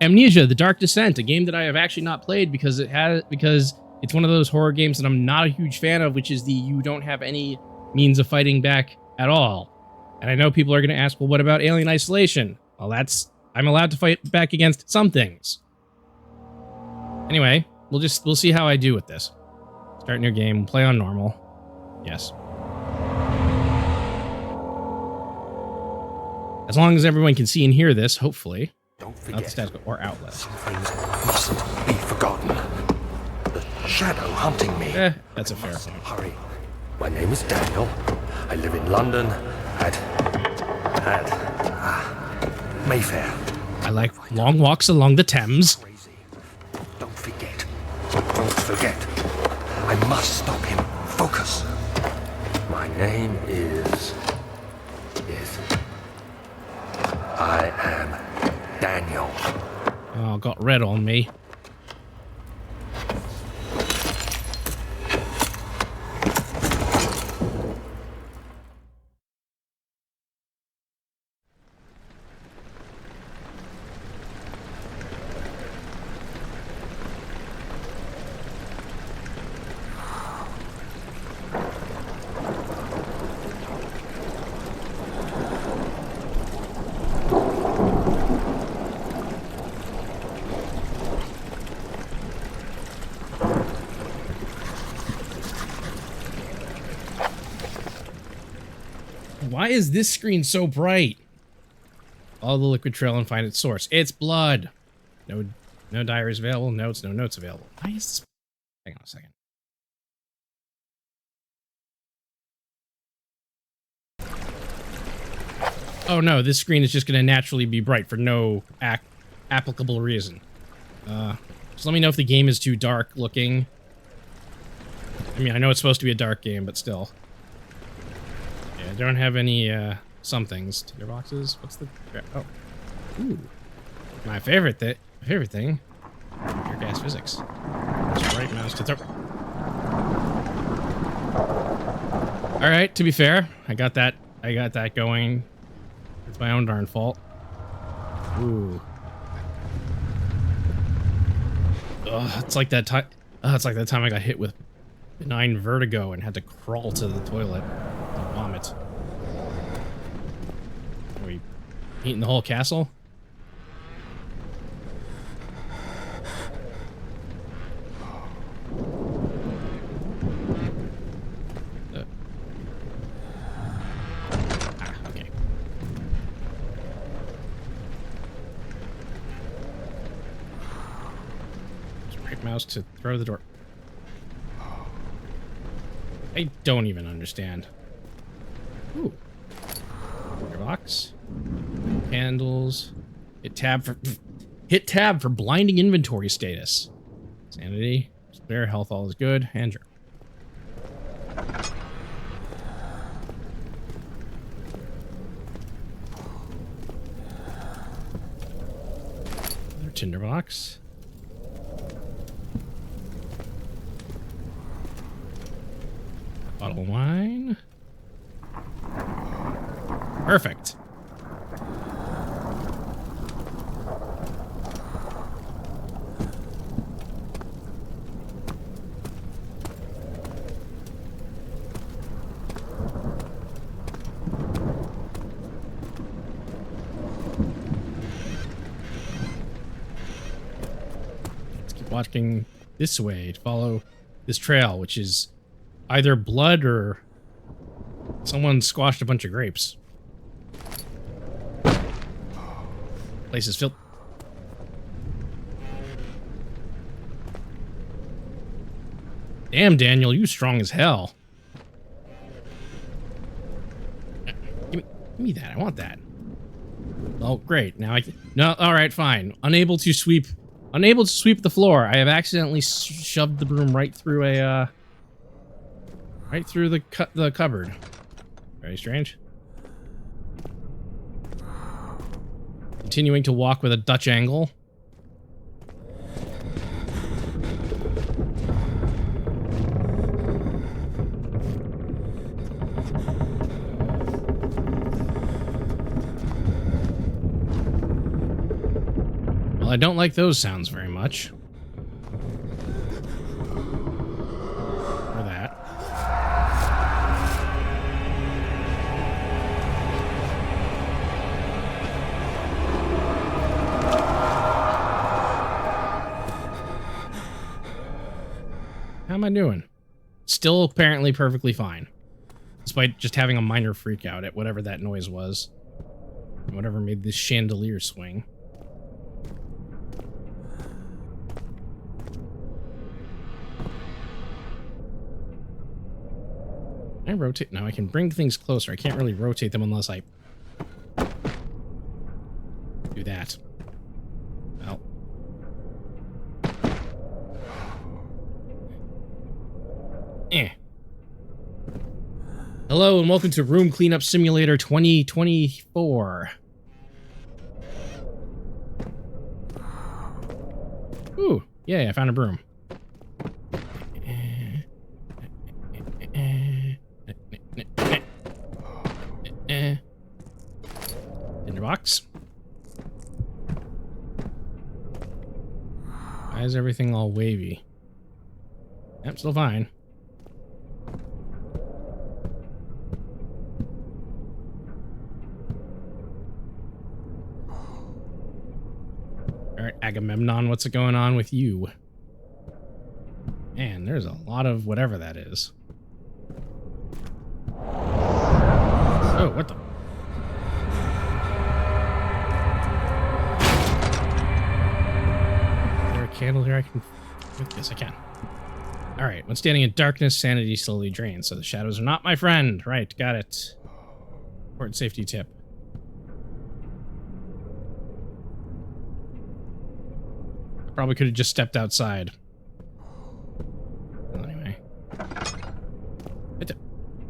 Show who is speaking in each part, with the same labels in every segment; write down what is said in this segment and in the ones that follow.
Speaker 1: Amnesia: The Dark Descent, a game that I have actually not played because it's one of those horror games that I'm not a huge fan of, which is you don't have any means of fighting back at all. And I know people are going to ask, well, what about Alien Isolation? Well, I'm allowed to fight back against some things. Anyway, we'll see how I do with this. Start new game, play on normal. Yes. As long as everyone can see and hear this, hopefully.
Speaker 2: Don't forget,
Speaker 1: or outlet.
Speaker 2: some things mustn't be forgotten. The shadow hunting me.
Speaker 1: That's a fair point.
Speaker 2: Hurry. My name is Daniel. I live in London at Mayfair.
Speaker 1: I like long walks along the Thames.
Speaker 2: Crazy. Don't forget. Don't forget. I must stop him. Focus. My name is... I am Daniel.
Speaker 1: Oh, got red on me. Why is this screen so bright? Follow the liquid trail and find its source. It's blood. No diaries available. Notes. No notes available. Why is this? Hang on a second. Oh no, this screen is just going to naturally be bright for no applicable reason. Just let me know if the game is too dark looking. I mean, I know it's supposed to be a dark game, but still. I don't have any, some things. Tinder boxes? What's the... Oh. Ooh. My favorite thing. Pure gas physics. Just right mouse to throw. Alright, to be fair, I got that going. It's my own darn fault. Ooh. Ugh, it's like that time... it's like that time I got hit with benign vertigo and had to crawl to the toilet. Vomit. Are we eating the whole castle? Okay. Just right mouse to throw the door. I don't even understand. Ooh. Box. Candles. Hit tab for blinding inventory status. Sanity. Spare health, all is good. And sure. Another tinderbox. Bottle of wine. Perfect. Let's keep walking this way to follow this trail, which is either blood or someone squashed a bunch of grapes. Place is filled. Damn, Daniel, you strong as hell. Give me that. I want that. Oh, great. Now I can... No, all right, fine. Unable to sweep the floor. I have accidentally shoved the broom right through a, right through the cupboard. Very strange. Continuing to walk with a Dutch angle. Well, I don't like those sounds very much. Or that. How am I doing? Still apparently perfectly fine. Despite just having a minor freak out at whatever that noise was. Whatever made this chandelier swing. Can I rotate? No, I can bring things closer. I can't really rotate them unless I do that. Well. Hello and welcome to Room Cleanup Simulator 2024. Ooh, yay, I found a broom. Tinderbox. Why is everything all wavy? Yep, still fine. Alright, Agamemnon, what's going on with you? Man, there's a lot of whatever that is. Oh, what the? Is there a candle here I can... Yes, I can. Alright, when standing in darkness, sanity slowly drains, so the shadows are not my friend. Right, got it. Important safety tip. I probably could have just stepped outside. Well, anyway. Why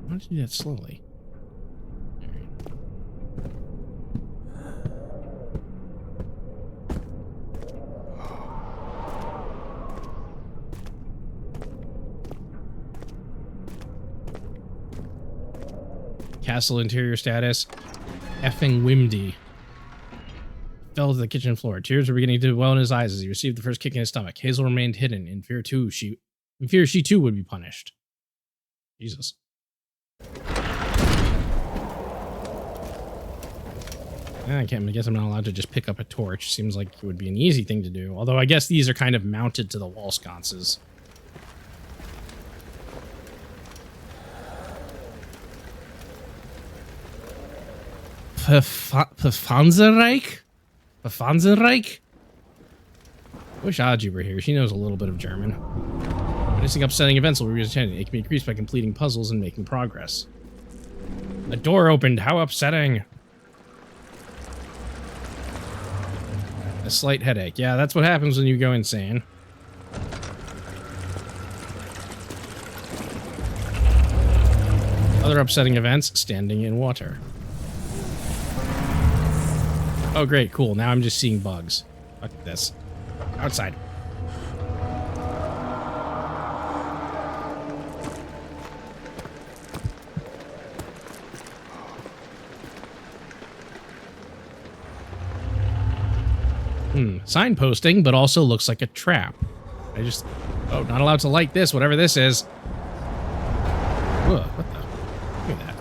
Speaker 1: don't you do that slowly? Castle interior status. Effing windy. Fell to the kitchen floor. Tears were beginning to well in his eyes as he received the first kick in his stomach. Hazel remained hidden in fear she too would be punished. Jesus. I guess I'm not allowed to just pick up a torch. Seems like it would be an easy thing to do. Although I guess these are kind of mounted to the wall sconces. Pfannenreich? Pfannenreich? I wish Aji were here. She knows a little bit of German. Witnessing upsetting events will be attended. It can be increased by completing puzzles and making progress. A door opened. How upsetting. A slight headache. Yeah, that's what happens when you go insane. Other upsetting events. Standing in water. Oh, great. Cool. Now I'm just seeing bugs. Fuck this. Outside. Signposting, but also looks like a trap. Oh, not allowed to light this, whatever this is. Ugh, what the? Look at that.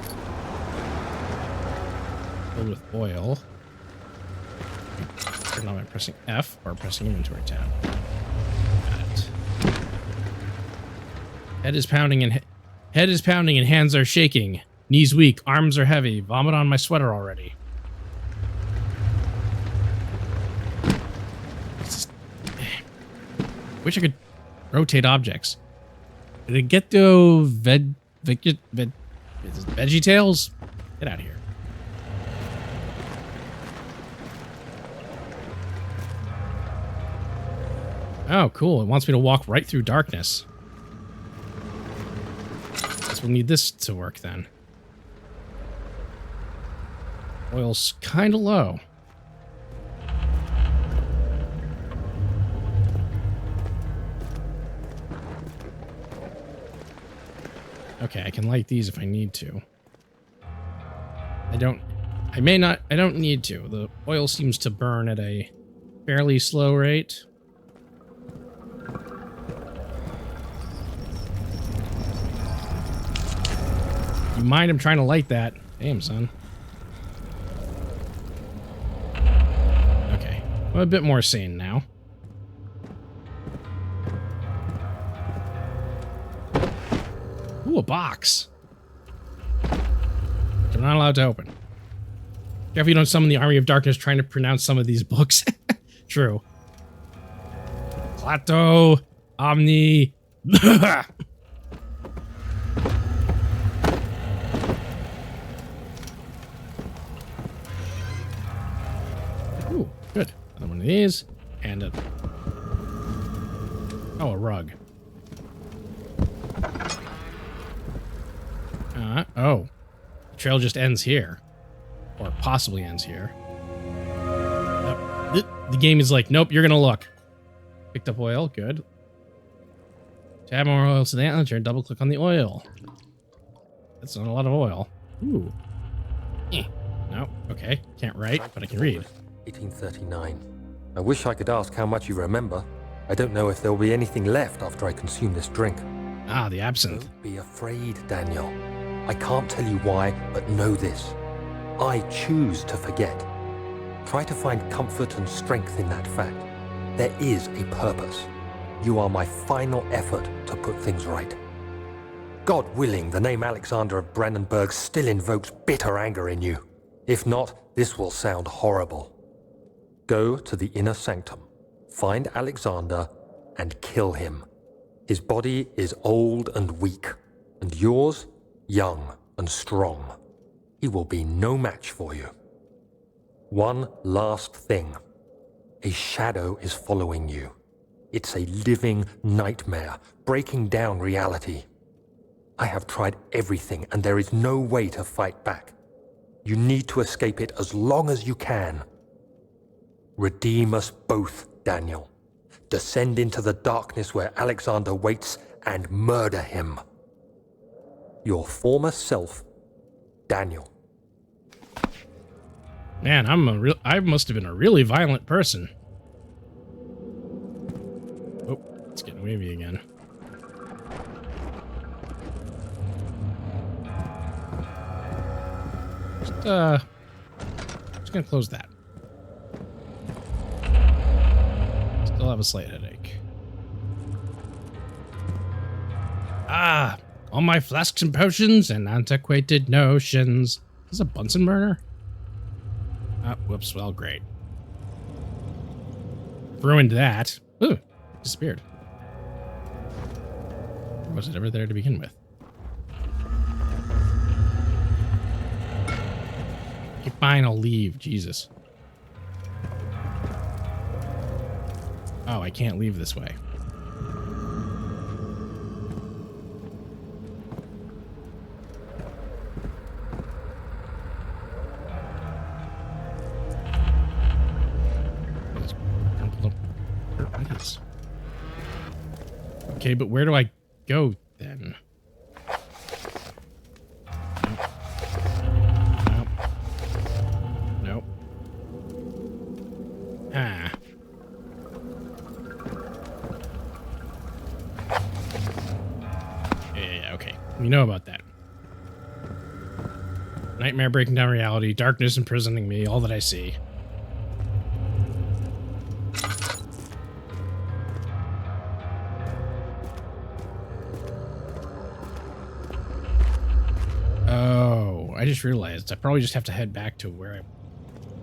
Speaker 1: Filled with oil. Turn on by pressing F or pressing inventory tab. Got it. Head is pounding and hands are shaking. Knees weak, arms are heavy. Vomit on my sweater already. Wish I could rotate objects. Did it get to Veggie Tales? Get out of here. Oh, cool. It wants me to walk right through darkness. Guess we'll need this to work then. Oil's kind of low. Okay, I can light these if I need to. I don't need to. The oil seems to burn at a fairly slow rate. You mind him trying to light that? Damn, son. Okay. I'm a bit more sane now. Ooh, a box. Which I'm not allowed to open. Careful you don't summon the army of darkness trying to pronounce some of these books. True. Plato, Omni. Ooh, good. Another one of these. And a... Oh, a rug. Oh. The trail just ends here. Or possibly ends here. The game is like, nope, you're gonna look. Picked up oil, good. To add more oil to the antler, double click on the oil. That's not a lot of oil. Ooh. No, okay. Can't write, but I can read.
Speaker 2: 1839. I wish I could ask how much you remember. I don't know if there will be anything left after I consume this drink.
Speaker 1: Ah, the absinthe.
Speaker 2: Don't be afraid, Daniel. I can't tell you why, but know this. I choose to forget. Try to find comfort and strength in that fact. There is a purpose. You are my final effort to put things right. God willing, the name Alexander of Brandenburg still invokes bitter anger in you. If not, this will sound horrible. Go to the inner sanctum, find Alexander, and kill him. His body is old and weak, and yours, young and strong. He will be no match for you. One last thing. A shadow is following you. It's a living nightmare, breaking down reality. I have tried everything, and there is no way to fight back. You need to escape it as long as you can. Redeem us both, Daniel. Descend into the darkness where Alexander waits and murder him. Your former self, Daniel.
Speaker 1: Man, I must have been a really violent person. Oh, it's getting wavy again. Just gonna close that. Still have a slight headache. Ah, all my flasks and potions and antiquated notions. Is this a Bunsen burner? Whoops, well, great. Ruined that. Ooh, disappeared. Or was it ever there to begin with? Okay, fine, I'll leave. Jesus. Oh, I can't leave this way. Okay, but where do I go then? Nope. Nope. Ah. Yeah, okay. We know about that. Nightmare breaking down reality, darkness imprisoning me, all that I see. I just realized I probably just have to head back to where I...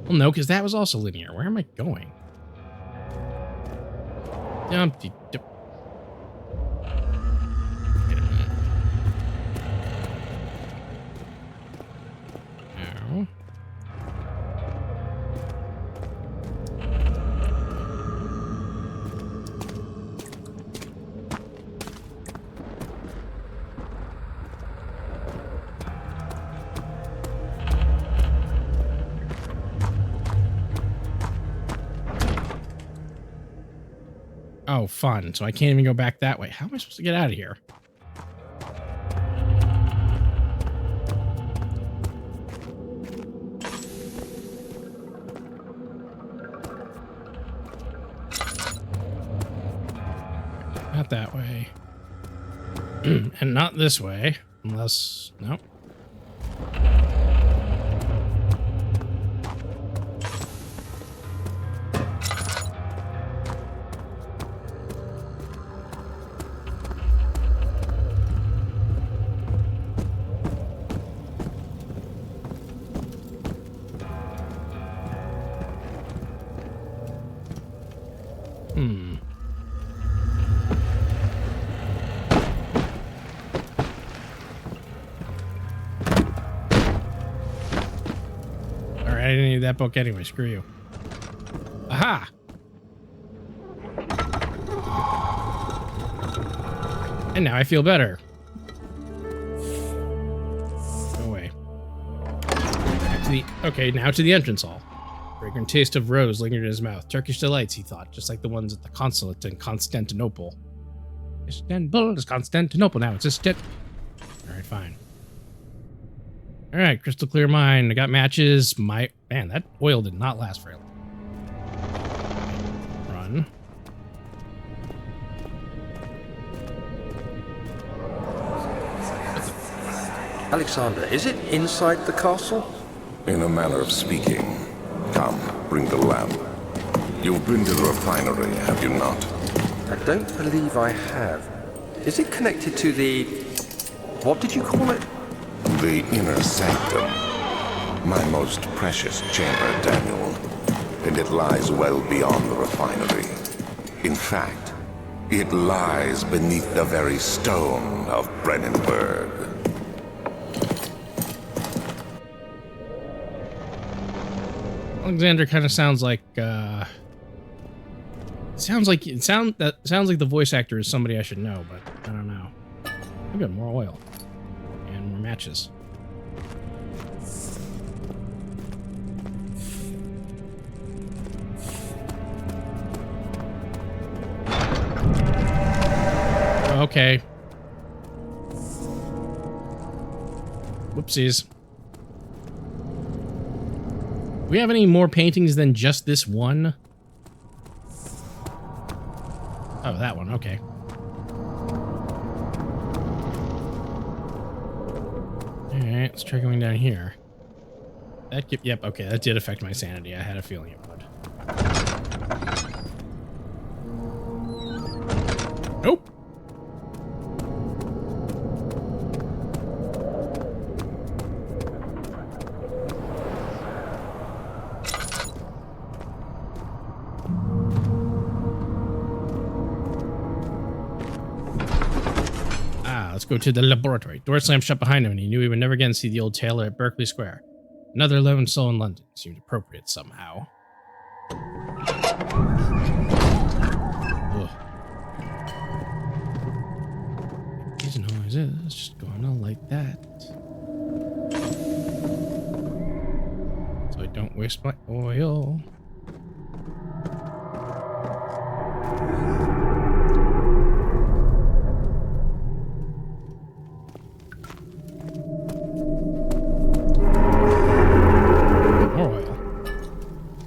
Speaker 1: Well, no, because that was also linear. Where am I going? Dumpty dip. Wait a minute. No. Oh, fun. So I can't even go back that way. How am I supposed to get out of here? Not that way. And not this way. Unless... Nope. Alright, I didn't need that book anyway. Screw you. Aha! And now I feel better. Go away. Back to the... Okay, now to the entrance hall. Fragrant taste of rose lingered in his mouth. Turkish delights, he thought, just like the ones at the consulate in Constantinople. Istanbul is Constantinople now. It's just it. Alright, fine. Alright, crystal clear mind. I got matches. Man, that oil did not last very long. Run.
Speaker 2: Alexander, is it inside the castle?
Speaker 3: In a manner of speaking. Come, bring the lamp. You've been to the refinery, have you not?
Speaker 2: I don't believe I have. Is it connected to the... what did you call it?
Speaker 3: The inner sanctum. My most precious chamber, Daniel. And it lies well beyond the refinery. In fact, it lies beneath the very stone of Brennenburg.
Speaker 1: Alexander kind of sounds like sounds like the voice actor is somebody I should know, but I don't know. We got more oil and more matches. Okay. Whoopsies. Do we have any more paintings than just this one? Oh, that one. Okay. Alright, let's try going down here. Yep, okay, that did affect my sanity. I had a feeling it would. Nope. Let's go to the laboratory. Door slammed shut behind him, and he knew he would never again see the old tailor at Berkeley Square. Another lone soul in London seemed appropriate somehow. Ugh. These noises just gonna like that. So I don't waste my oil.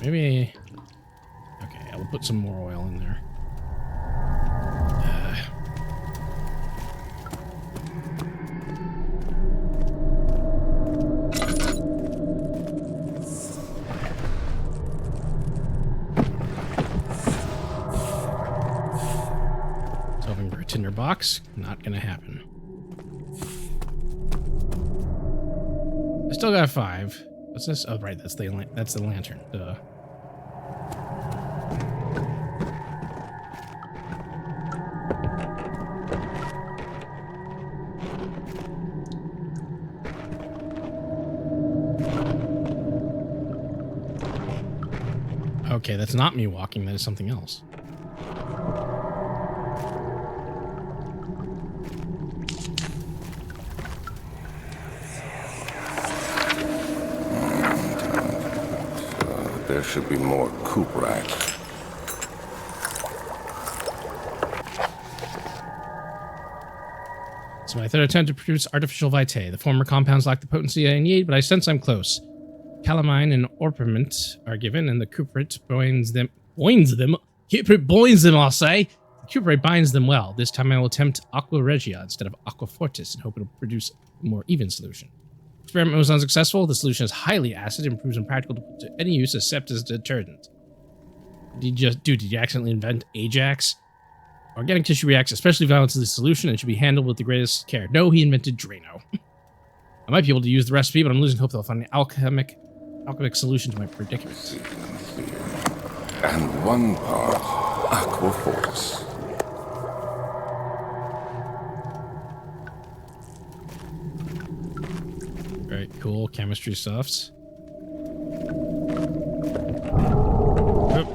Speaker 1: Maybe... Okay, I will put some more oil in there. Solving for a tinder box, not gonna happen. I still got 5. What's this? Oh, right, that's the lantern. Duh. Okay, that's not me walking, that is something else.
Speaker 3: There should be more coop racks.
Speaker 1: It's my third attempt to produce artificial vitae. The former compounds lack the potency I need, but I sense I'm close. Calamine and orpiment are given, and the cuprit boins them, Cuprit boins them, I'll say. Cuprite binds them well. This time I will attempt Aqua Regia instead of Aqua Fortis and hope it'll produce a more even solution. Experiment was unsuccessful. The solution is highly acid and proves impractical to put to any use except as a detergent. Did you accidentally invent Ajax? Organic tissue reacts especially violent to the solution and should be handled with the greatest care. No, he invented Drano. I might be able to use the recipe, but I'm losing hope that I'll find an alchemic solution to my predicament.
Speaker 3: And 1 part Aqua Fortis.
Speaker 1: Very cool chemistry stuffs. Oop.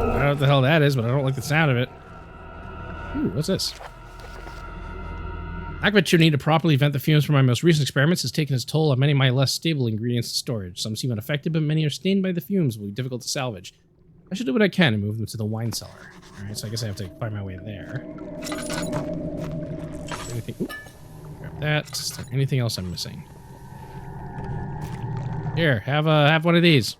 Speaker 1: I don't know what the hell that is, but I don't like the sound of it. Ooh, what's this? Aqua tuning to properly vent the fumes from my most recent experiments has taken its toll on many of my less stable ingredients in storage. Some seem unaffected, but many are stained by the fumes, will be difficult to salvage. I should do what I can and move them to the wine cellar. Alright, so I guess I have to find my way there. Anything? Ooh, grab that. Is there anything else I'm missing? Here, have one of these.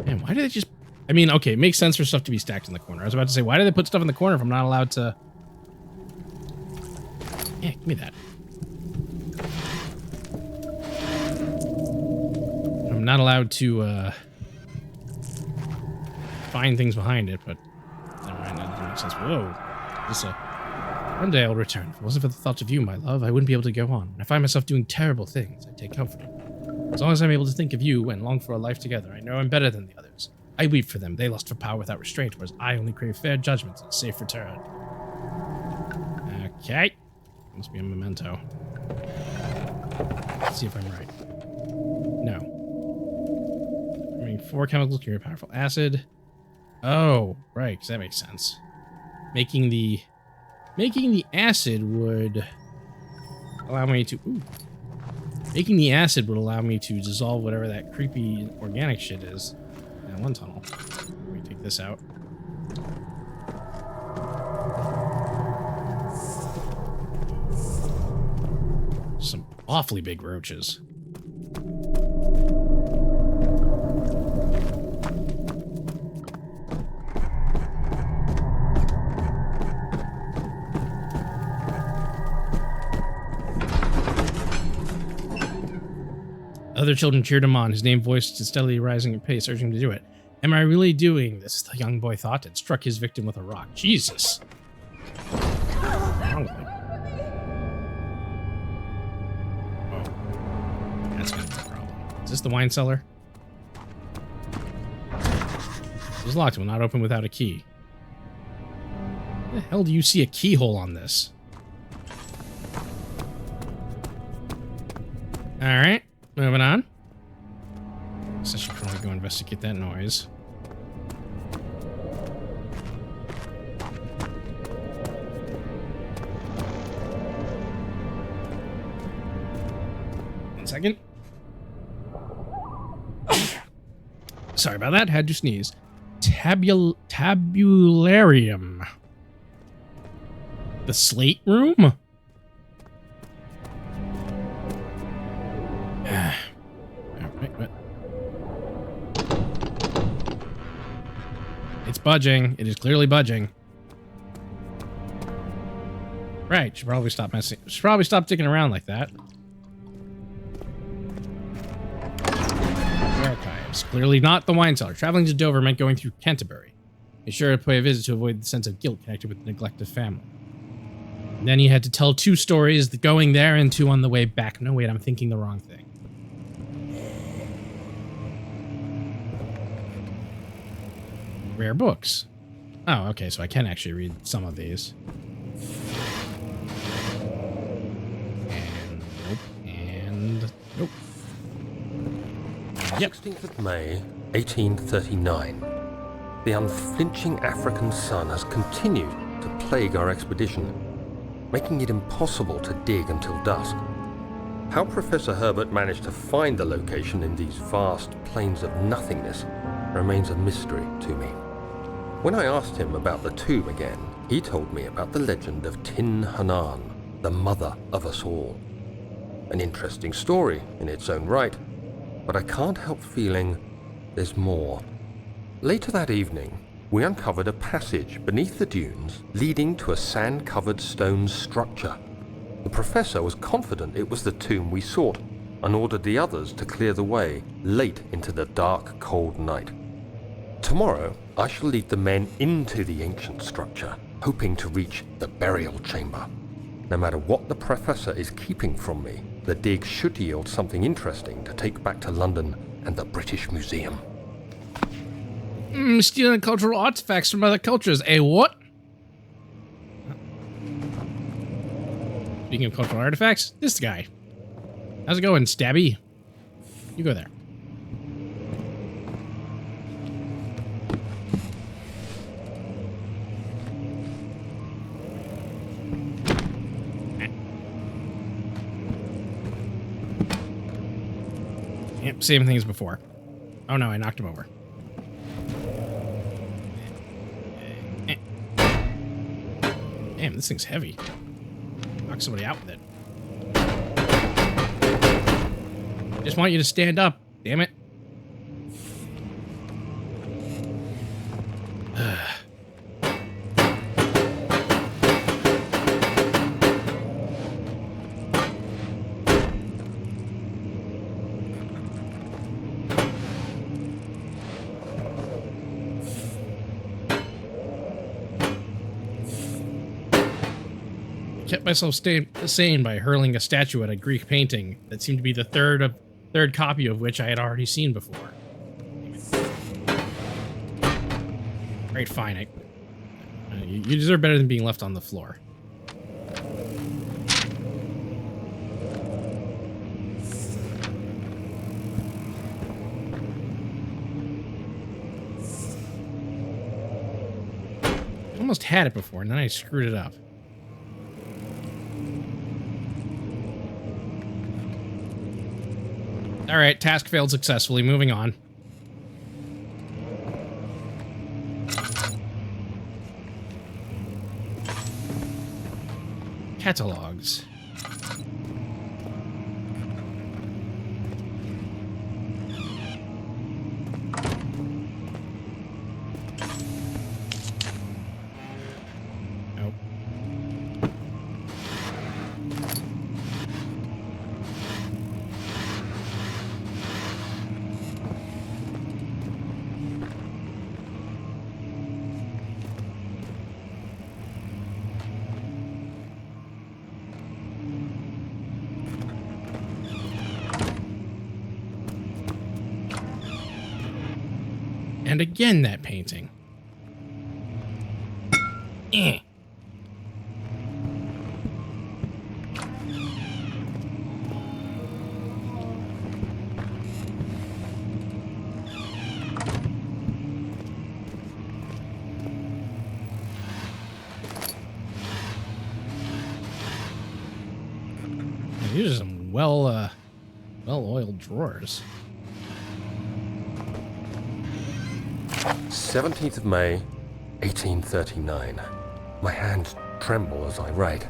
Speaker 1: Man, why do they just... I mean, okay, it makes sense for stuff to be stacked in the corner. I was about to say, why do they put stuff in the corner if I'm not allowed to... Yeah, give me that. I'm not allowed to find things behind it, but never mind, that doesn't make sense. Whoa. One day I'll return. If it wasn't for the thought of you, my love, I wouldn't be able to go on. When I find myself doing terrible things, I take comfort in them. As long as I'm able to think of you and long for a life together, I know I'm better than the others. I weep for them. They lust for power without restraint, whereas I only crave fair judgments and a safe return. Okay. Must be a memento. Let's see if I'm right. No. I mean, 4 chemicals carry powerful acid. Oh, right, because that makes sense. Making the acid would allow me to... Ooh. Making the acid would allow me to dissolve whatever that creepy organic shit is. In one tunnel. Let me take this out. Some awfully big roaches. Other children cheered him on, his name voiced at steadily rising at pace, urging him to do it. Am I really doing this? The young boy thought and struck his victim with a rock. Jesus. What's wrong with him? Oh. That's gonna be a problem. Is this the wine cellar? It's locked. It will not open without a key. Where the hell do you see a keyhole on this? Alright. Moving on. Guess I should probably go investigate that noise. One second. Sorry about that. Had to sneeze. Tabularium. The slate room? Wait. It's budging. It is clearly budging. Right. Should probably stop messing. Should probably stop dicking around like that. Archives. Clearly not the wine cellar. Traveling to Dover meant going through Canterbury. Be sure to pay a visit to avoid the sense of guilt connected with the neglect of family. And then he had to tell 2 stories, going there and 2 on the way back. No, wait, I'm thinking the wrong thing. Rare books. Oh, okay, so I can actually read some of these. And nope. Yep.
Speaker 2: 16th of May, 1839. The unflinching African sun has continued to plague our expedition, making it impossible to dig until dusk. How Professor Herbert managed to find the location in these vast plains of nothingness remains a mystery to me. When I asked him about the tomb again, He told me about the legend of Tin Hanan, the mother of us all. An interesting story in its own right, but I can't help feeling there's more. Later that evening, we uncovered a passage beneath the dunes leading to a sand-covered stone structure. The professor was confident it was the tomb we sought and ordered the others to clear the way late into the dark, cold night. Tomorrow, I shall lead the men into the ancient structure, hoping to reach the burial chamber. No matter what the professor is keeping from me, the dig should yield something interesting to take back to London and the British Museum.
Speaker 1: Stealing cultural artifacts from other cultures. What? Speaking of cultural artifacts, this guy. How's it going, Stabby? You go there. Yep, same thing as before. Oh no, I knocked him over. Damn, this thing's heavy. Knock somebody out with it. I just want you to stand up, damn it. Kept myself sane by hurling a statue at a Greek painting that seemed to be the third copy of which I had already seen before. Alright, fine. You deserve better than being left on the floor. I almost had it before, and then I screwed it up. All right, task failed successfully. Moving on. Catalogs. Nope. And again, that painting. Eh. These are some well-oiled drawers.
Speaker 2: 17th of May, 1839. My hands tremble as I write.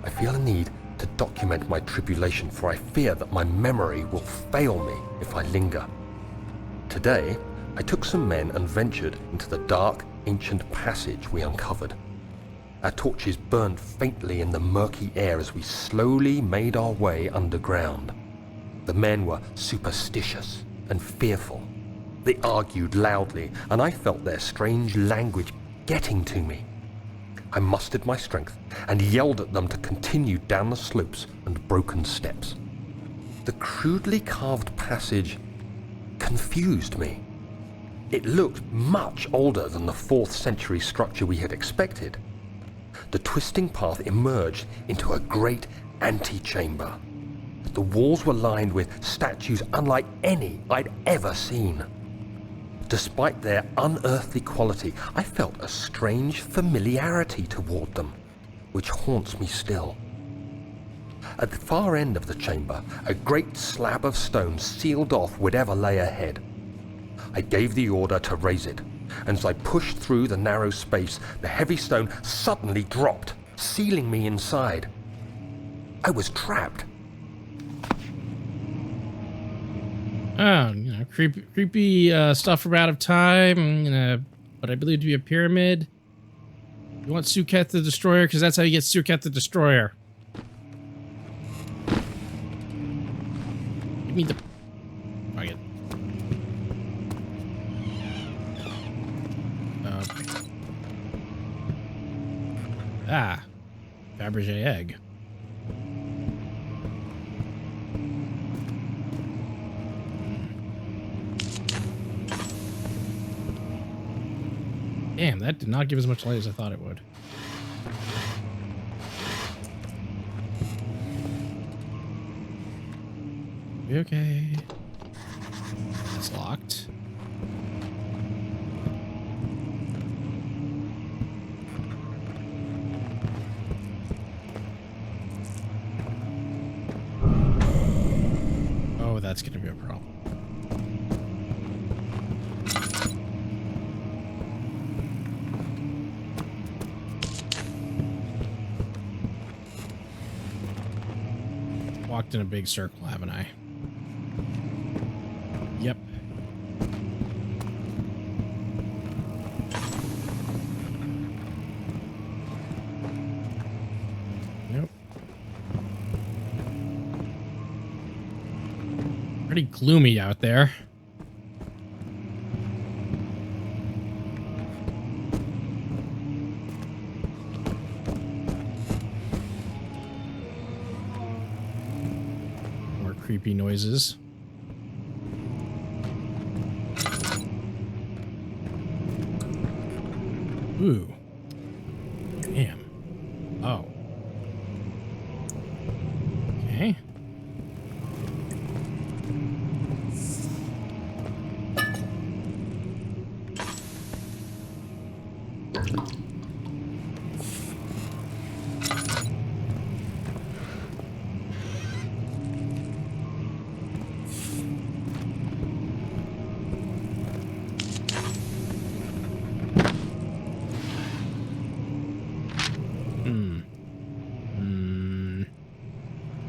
Speaker 2: I feel a need to document my tribulation, for I fear that my memory will fail me if I linger. Today, I took some men and ventured into the dark, ancient passage we uncovered. Our torches burned faintly in the murky air as we slowly made our way underground. The men were superstitious and fearful. They argued loudly, and I felt their strange language getting to me. I mustered my strength and yelled at them to continue down the slopes and broken steps. The crudely carved passage confused me. It looked much older than the 4th century structure we had expected. The twisting path emerged into a great antechamber. The walls were lined with statues unlike any I'd ever seen. Despite their unearthly quality, I felt a strange familiarity toward them, which haunts me still. At the far end of the chamber, a great slab of stone sealed off whatever lay ahead. I gave the order to raise it, and as I pushed through the narrow space, the heavy stone suddenly dropped, sealing me inside. I was trapped.
Speaker 1: Oh, you know, creepy stuff from out of time. What I believe to be a pyramid. You want Suket the Destroyer? Because that's how you get Suket the Destroyer. Give me the... Fuck it. Fabergé egg. Damn, that did not give as much light as I thought it would. Okay. It's locked. Oh, that's gonna be a problem. Walked in a big circle, haven't I? Yep. Nope. Pretty gloomy out there. Creepy noises. Ooh. Damn. Oh. Okay.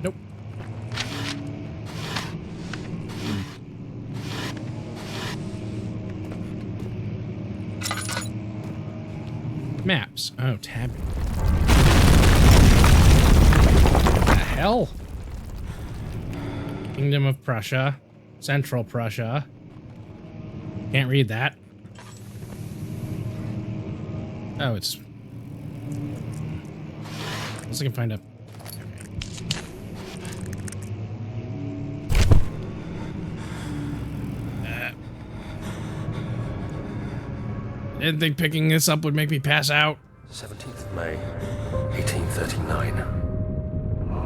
Speaker 1: Nope. Maps. Oh, tab. What the hell? Kingdom of Prussia. Central Prussia. Can't read that. Oh, it's... Unless I can find a... I didn't think picking this up would make me pass out.
Speaker 2: 17th of May, 1839.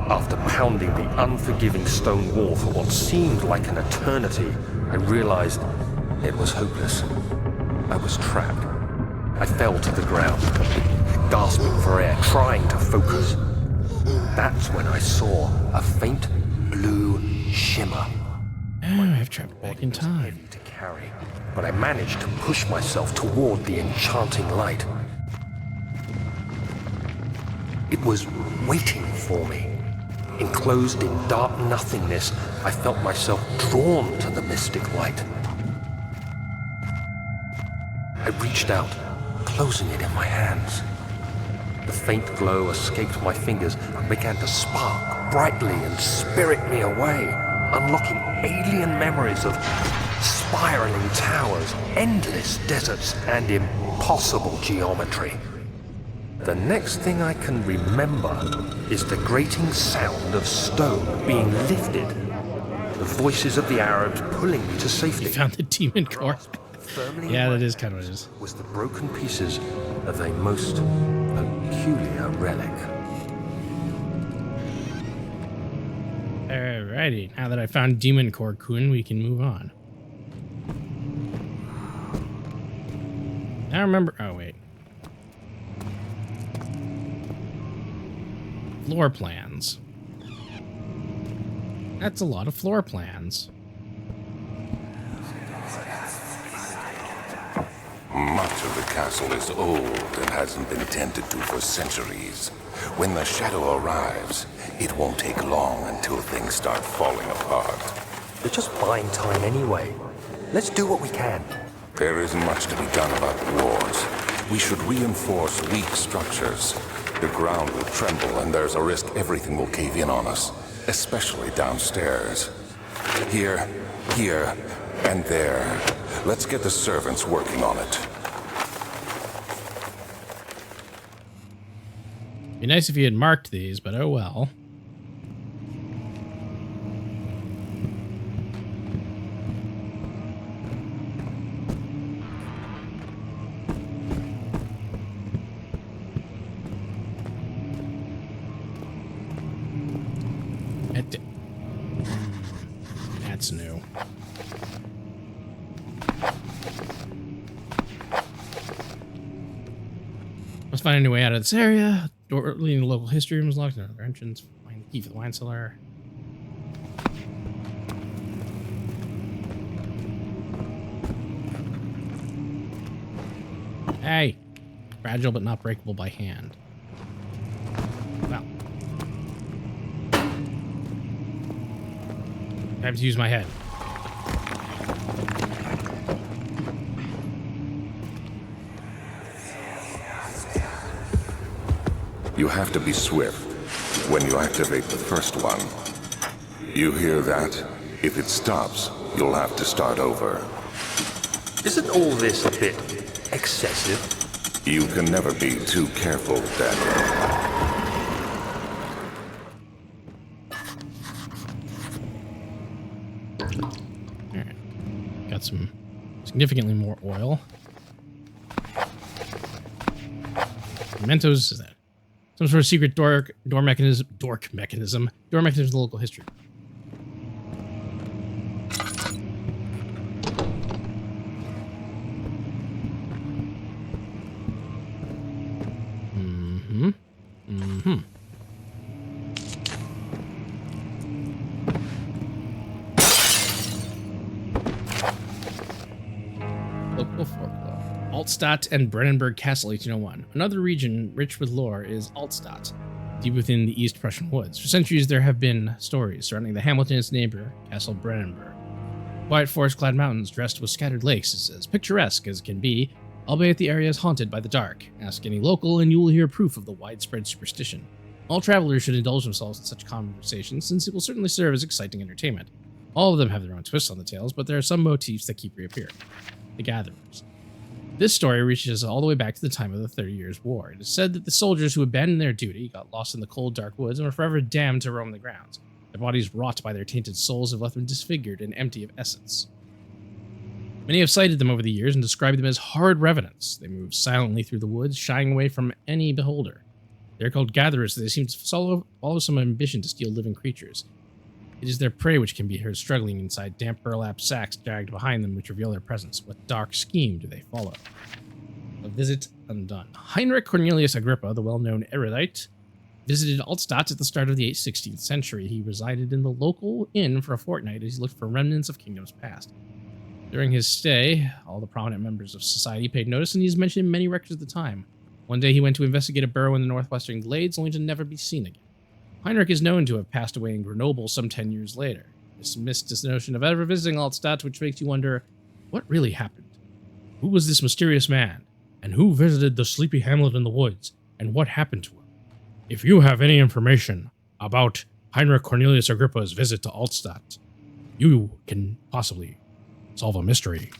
Speaker 2: After pounding the unforgiving stone wall for what seemed like an eternity, I realized it was hopeless. I was trapped. I fell to the ground, gasping for air, trying to focus. That's when I saw a faint blue shimmer.
Speaker 1: Oh, I've trapped back in time.
Speaker 2: Heavy to carry, but I managed to push myself toward the enchanting light. It was waiting for me. Enclosed in dark nothingness, I felt myself drawn to the mystic light. I reached out, closing it in my hands. The faint glow escaped my fingers and began to spark brightly and spirit me away, unlocking alien memories of spiraling towers, endless deserts, and impossible geometry. The next thing I can remember is the grating sound of stone being lifted, the voices of the Arabs pulling me to safety.
Speaker 1: You found the demon core. Yeah, that is kind of what it is.
Speaker 2: Was the broken pieces of a most peculiar relic.
Speaker 1: Alrighty, now that I found Demon Core Kun, we can move on. Now remember, oh wait. Floor plans. That's a lot of floor plans.
Speaker 3: Much of the castle is old and hasn't been tended to for centuries. When the shadow arrives, it won't take long until things start falling apart.
Speaker 2: We're just buying time anyway. Let's do what we can.
Speaker 3: There isn't much to be done about the walls. We should reinforce weak structures. The ground will tremble and there's a risk everything will cave in on us, especially downstairs. Here, and there. Let's get the servants working on it.
Speaker 1: Be nice if you had marked these, but oh well. That's new. Let's find a new way out of this area. Door leading to local history room is locked. Another entrance. Find the key for the wine cellar. Hey! Fragile but not breakable by hand. Well. I have to use my head.
Speaker 3: You have to be swift when you activate the first one. You hear that? If it stops, you'll have to start over.
Speaker 2: Isn't all this a bit excessive?
Speaker 3: You can never be too careful, Daniel.
Speaker 1: Alright. Got some significantly more oil. Mementos, is that some sort of secret door mechanism in the local history. Local folklore. Altstadt and Brennenburg Castle, 1801. Another region rich with lore is Altstadt, deep within the East Prussian woods. For centuries, there have been stories surrounding the hamlet and its neighbor, Castle Brennenburg. Quiet forest-clad mountains dressed with scattered lakes is as picturesque as it can be, albeit the area is haunted by the dark. Ask any local and you will hear proof of the widespread superstition. All travelers should indulge themselves in such conversations, since it will certainly serve as exciting entertainment. All of them have their own twists on the tales, but there are some motifs that keep reappearing. The Gatherers. This story reaches all the way back to the time of the 30 Years' War. It is said that the soldiers who abandoned their duty got lost in the cold, dark woods and were forever damned to roam the grounds. Their bodies rot by their tainted souls have left them disfigured and empty of essence. Many have cited them over the years and described them as hard revenants. They move silently through the woods, shying away from any beholder. They're called gatherers, so they seem to follow some ambition to steal living creatures. It is their prey which can be heard struggling inside damp burlap sacks dragged behind them which reveal their presence. What dark scheme do they follow? A visit undone. Heinrich Cornelius Agrippa, the well-known erudite, visited Altstadt at the start of the 16th century. He resided in the local inn for a fortnight as he looked for remnants of kingdoms past. During his stay, all the prominent members of society paid notice, and he is mentioned in many records at the time. One day he went to investigate a burrow in the northwestern glades, only to never be seen again. Heinrich is known to have passed away in Grenoble some 10 years later. Dismissed this notion of ever visiting Altstadt, which makes you wonder, what really happened? Who was this mysterious man? And who visited the sleepy hamlet in the woods? And what happened to him? If you have any information about Heinrich Cornelius Agrippa's visit to Altstadt, you can possibly solve a mystery.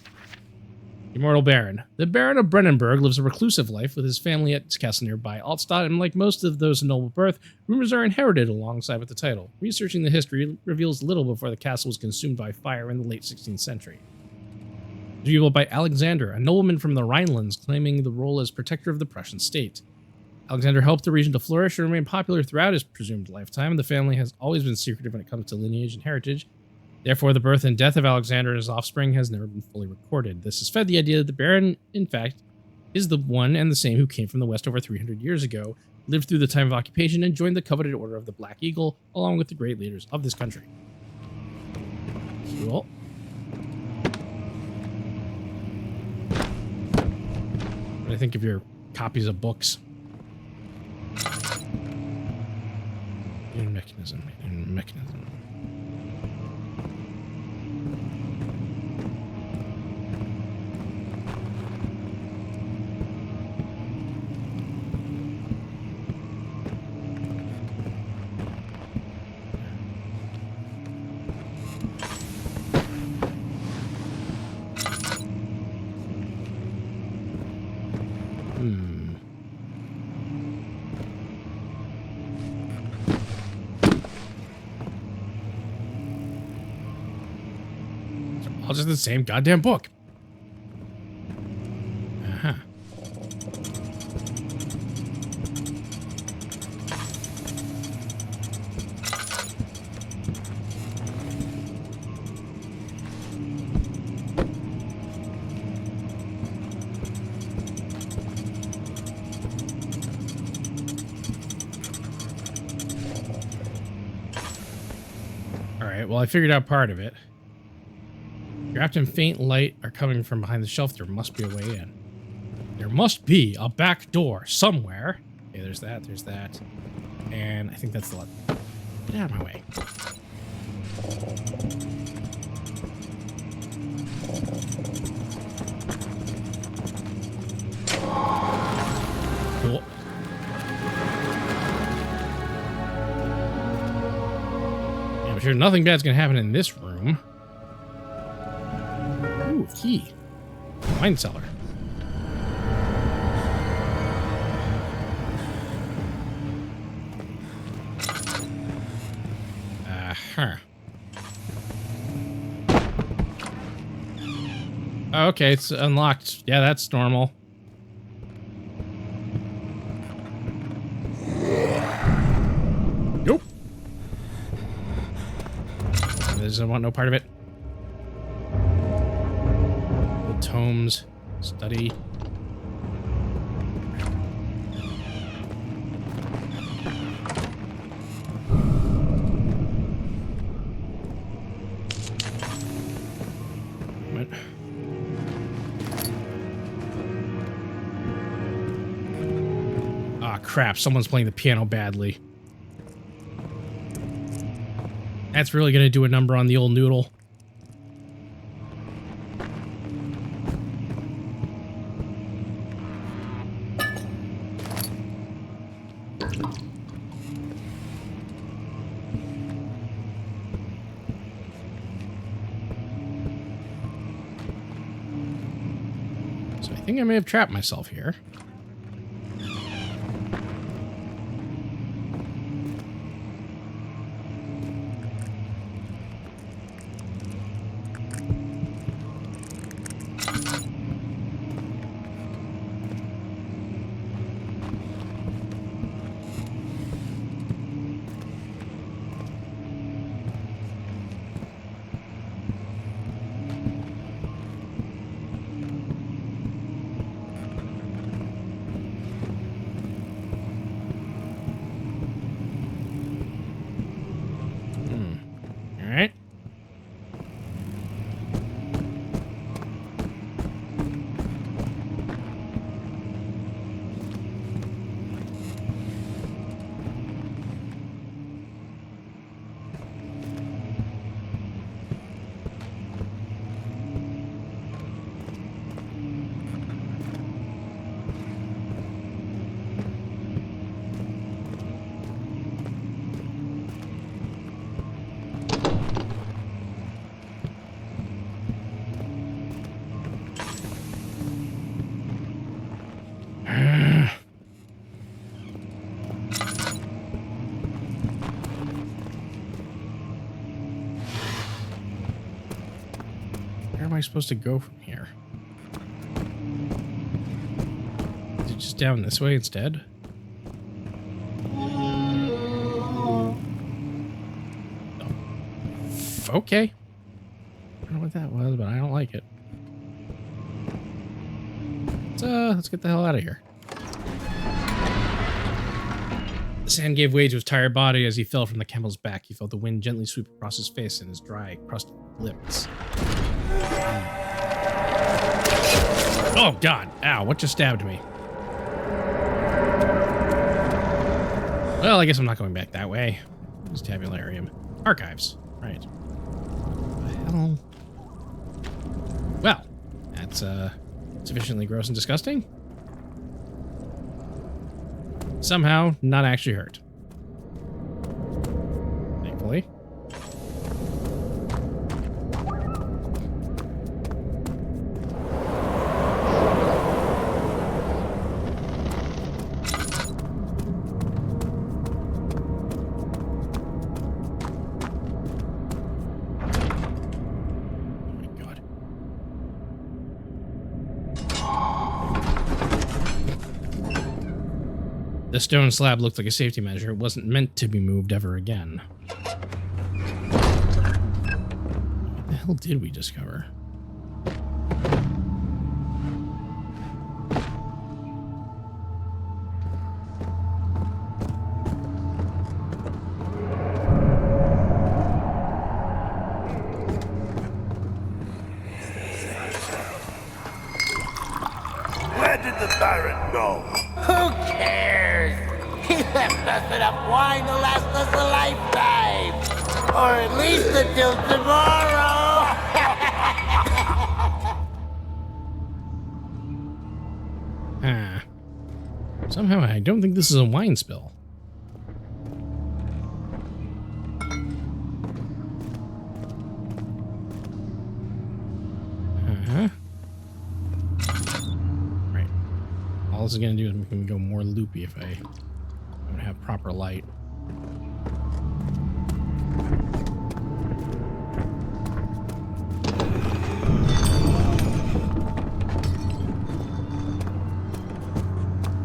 Speaker 1: Immortal Baron. The Baron of Brennenburg lives a reclusive life with his family at his castle nearby Altstadt, and like most of those of noble birth, rumors are inherited alongside with the title. Researching the history reveals little before the castle was consumed by fire in the late 16th century. It was revealed by Alexander, a nobleman from the Rhinelands claiming the role as protector of the Prussian state. Alexander helped the region to flourish and remain popular throughout his presumed lifetime, and the family has always been secretive when it comes to lineage and heritage. Therefore, the birth and death of Alexander and his offspring has never been fully recorded. This has fed the idea that the Baron, in fact, is the one and the same who came from the West over 300 years ago, lived through the time of occupation, and joined the coveted Order of the Black Eagle, along with the great leaders of this country. Cool. I think of your copies of books. Hidden mechanism. Hidden mechanism. All just the same goddamn book. Uh-huh. All right, well, I figured out part of it. Trapped in faint light are coming from behind the shelf. There must be a way in. There must be a back door somewhere. Okay, there's that. There's that. And I think that's the one. Get out of my way. Cool. Yeah, I'm sure nothing bad's gonna happen in this room. Ooh, key. Wine cellar. Uh-huh. Okay, it's unlocked. Yeah, that's normal. Nope. I want no part of it. Tomes, study. What? Ah, crap. Someone's playing the piano badly. That's really gonna do a number on the old noodle. I think I may have trapped myself here. Alright. Where am I supposed to go from here? Is it just down this way instead? Oh. Okay. I don't know what that was, but I don't like it. Let's get the hell out of here. The sand gave way to his tired body as he fell from the camel's back. He felt the wind gently sweep across his face and his dry, crusted lips. Oh, God. Ow, what just stabbed me? Well, I guess I'm not going back that way. It's tabularium. Archives. Right. What the hell? Well, that's sufficiently gross and disgusting. Somehow not actually hurt. Thankfully. The stone slab looked like a safety measure. It wasn't meant to be moved ever again. What the hell did we discover?
Speaker 4: Where did the Baron go?
Speaker 5: Who cares? He left us enough wine to last us a lifetime. Or at least until tomorrow.
Speaker 1: Somehow I don't think this is a wine spill. Right. All this is going to do is make me go more loopy if I don't have proper light.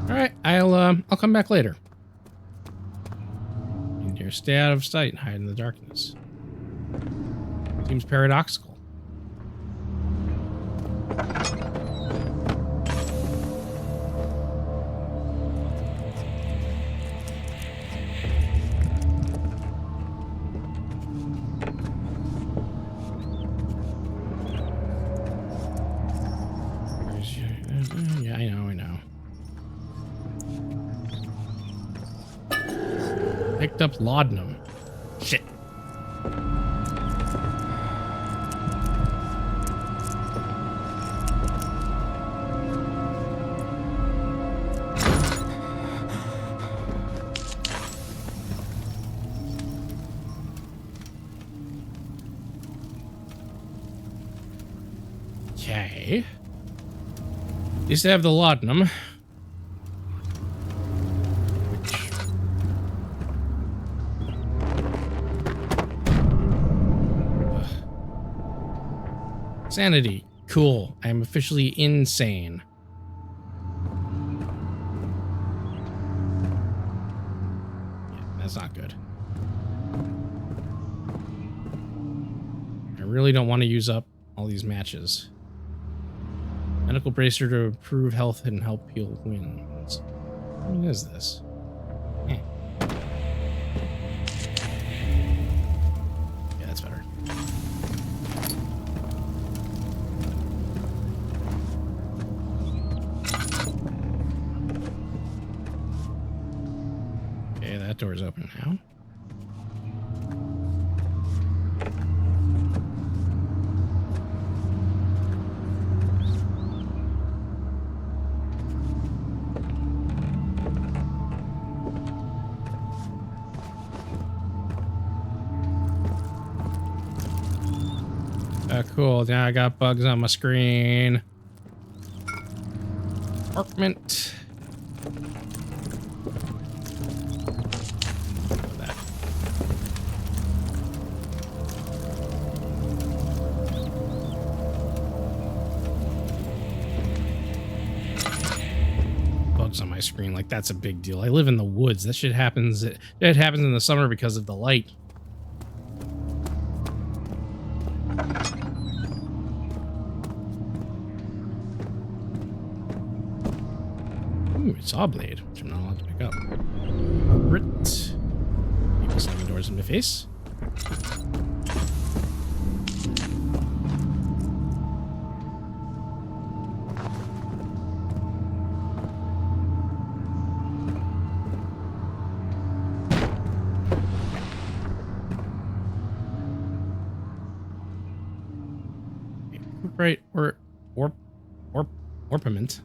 Speaker 1: All right, I'll come back later. And here, stay out of sight and hide in the darkness. Seems paradoxical. Yeah, I know. Picked up laudanum. Shit. Okay. At least I have the laudanum. Sanity. Cool. I am officially insane. Yeah, that's not good. I really don't want to use up all these matches. Medical bracer to improve health and help heal wounds. What is this? Eh. Yeah, that's better. Okay, that door's open now. Cool. Now I got bugs on my screen. Apartment. That. Bugs on my screen, like that's a big deal. I live in the woods. That shit happens. It happens in the summer because of the light. Saw blade, which I'm not allowed to pick up. Brit. People slamming doors in my face. Warprite or orpiment.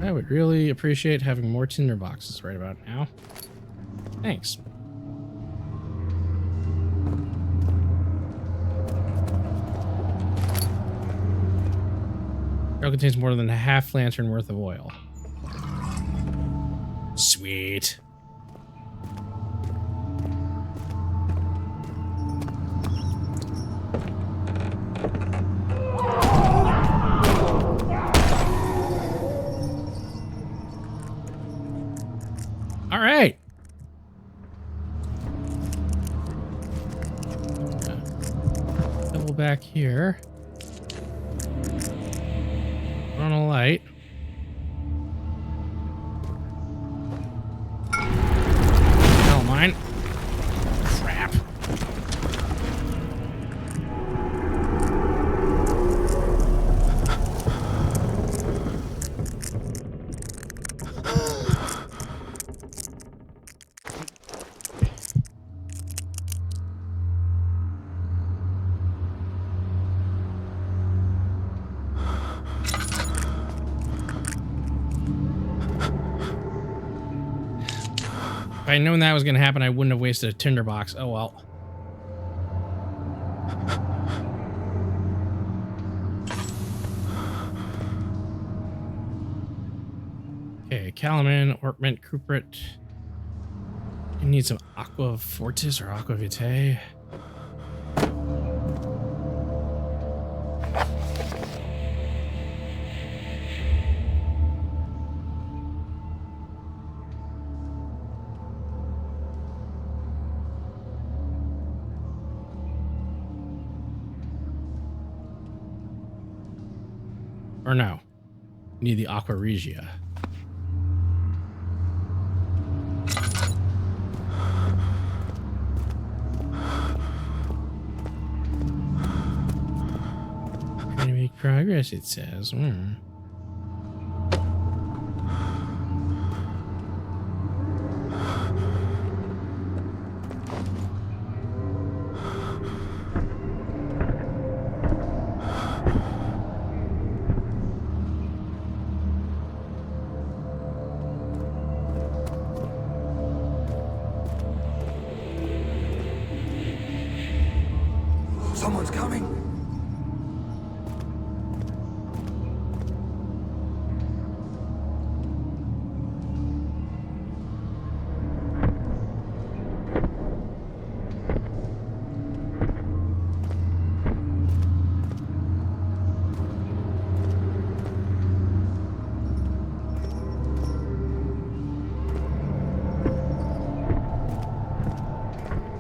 Speaker 1: I would really appreciate having more tinder boxes right about now. Thanks. Barrel contains more than a half lantern worth of oil. Sweet. All right. Double back here. Put on a light. Hell, mine. Crap. If I'd known that was going to happen, I wouldn't have wasted a tinderbox. Oh, well. Okay, Calaman, Orpiment, Cuprit. You need some Aqua Fortis or Aqua Vitae. Or no, you need the Aqua Regia. Trying to make progress, it says.
Speaker 4: Someone's coming.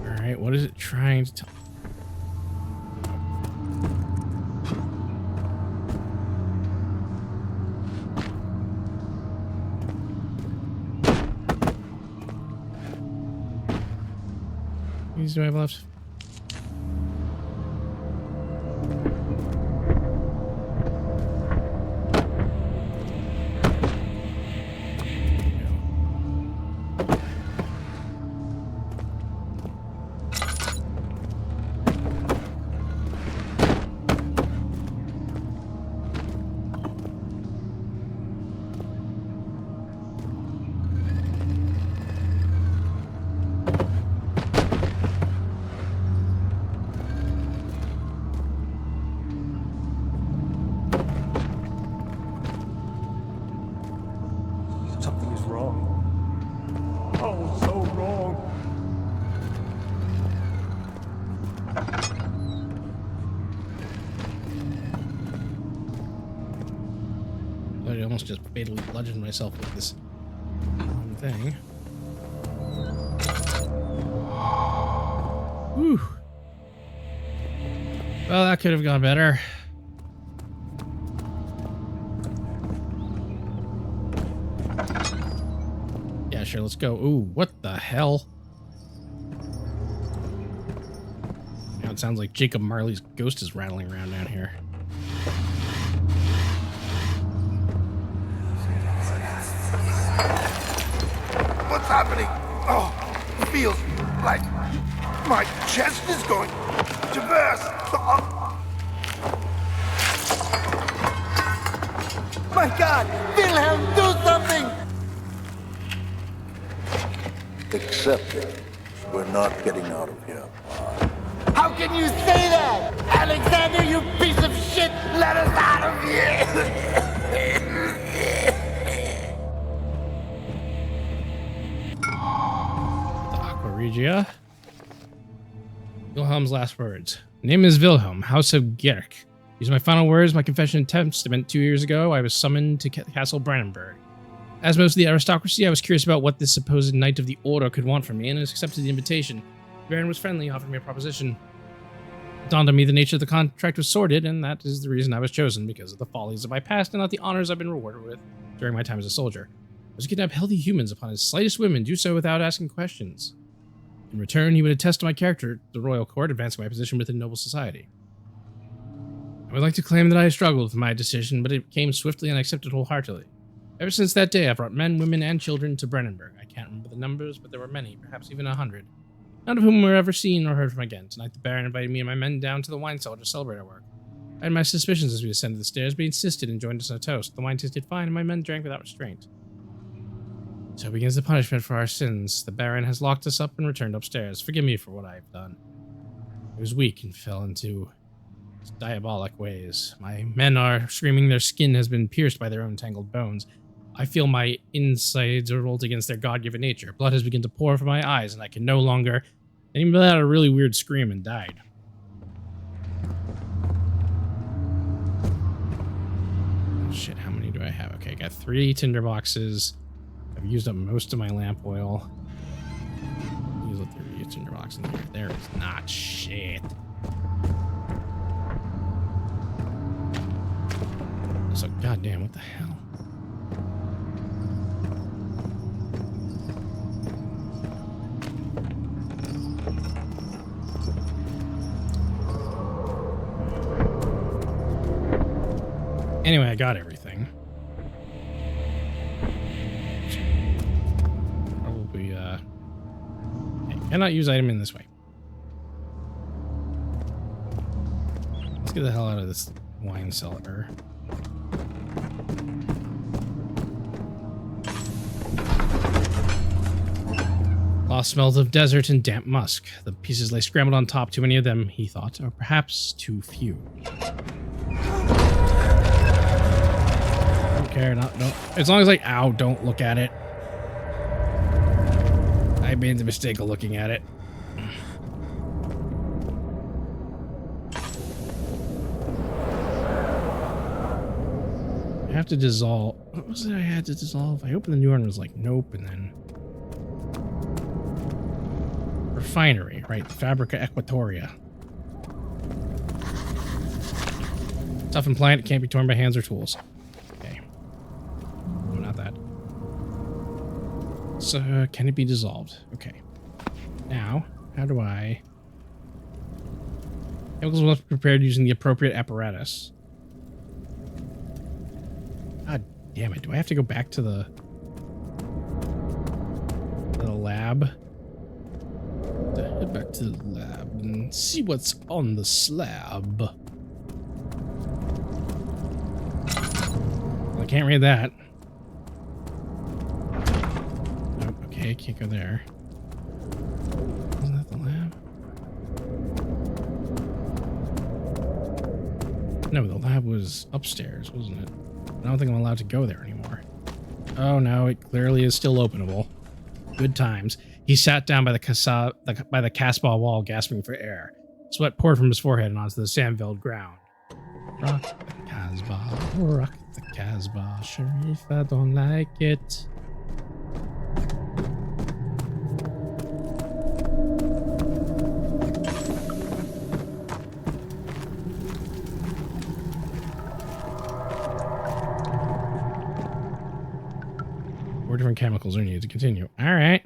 Speaker 1: All right, what is it trying to tell? These do I have left?
Speaker 4: Something is wrong. Oh, so wrong.
Speaker 1: I almost just fatally bludgeoned myself with this thing. Whew. Well, that could have gone better. Yeah, sure, let's go. Ooh, what the hell? Now it sounds like Jacob Marley's ghost is rattling around down here.
Speaker 3: What's happening? Oh, feels like my chest is going to burst.
Speaker 5: My God! Wilhelm, do something!
Speaker 6: Accept it. We're not getting out of here.
Speaker 5: How can you say that? Alexander, you piece of shit! Let us out of here!
Speaker 1: The Aqua Regia. Wilhelm's last words. Name is Wilhelm, House of Gerk. These are my final words, my confession and testament. 2 years ago, I was summoned to Castle Brandenburg. As most of the aristocracy, I was curious about what this supposed Knight of the Order could want from me, and accepted the invitation. The Baron was friendly, offered me a proposition. It dawned on me the nature of the contract was sordid, and that is the reason I was chosen, because of the follies of my past and not the honors I've been rewarded with during my time as a soldier. I was to kidnap healthy humans upon his slightest whim and do so without asking questions. In return, he would attest to my character at the royal court, advancing my position within noble society. I would like to claim that I struggled with my decision, but it came swiftly and I accepted wholeheartedly. Ever since that day, I've brought men, women, and children to Brandenburg. I can't remember the numbers, but there were many, perhaps even 100. None of whom were ever seen or heard from again. Tonight, the Baron invited me and my men down to the wine cellar to celebrate our work. I had my suspicions as we ascended the stairs, but he insisted and joined us in a toast. The wine tasted fine, and my men drank without restraint. So begins the punishment for our sins. The Baron has locked us up and returned upstairs. Forgive me for what I have done. I was weak and fell into diabolic ways. My men are screaming their skin has been pierced by their own tangled bones. I feel my insides are rolled against their God-given nature. Blood has begun to pour from my eyes, and I can no longer... And even let out a really weird scream and died. Oh shit, how many do I have? Okay, I got 3 tinder boxes. I've used up most of my lamp oil. Use up 3 tinder boxes in here. There is not shit. So, goddamn, what the hell? Anyway, I got everything. Probably, hey, cannot use item in this way. Let's get the hell out of this wine cellar. Lost smells of desert and damp musk. The pieces lay scrambled on top, too many of them, he thought, or perhaps too few. Don't care, no. As long as ow, don't look at it. I made the mistake of looking at it. I have to dissolve. What was it I had to dissolve? I opened the new one and was like, nope, and then... Refinery, right? Fabrica Equatoria. Tough and pliant, it can't be torn by hands or tools. Okay. No, not that. So, can it be dissolved? Okay. Now, how do I... Chemicals must be prepared using the appropriate apparatus. God damn it. Do I have to go back to the lab? Head back to the lab and see what's on the slab. Well, I can't read that. Nope, okay, I can't go there. Isn't that the lab? No, the lab was upstairs, wasn't it? I don't think I'm allowed to go there anymore. Oh no, it clearly is still openable. Good times. He sat down by the Casbah wall, gasping for air. Sweat poured from his forehead and onto the sand-filled ground. Rock the Casbah, rock the Casbah, Sharif, I don't like it. Four different chemicals are needed to continue. All right.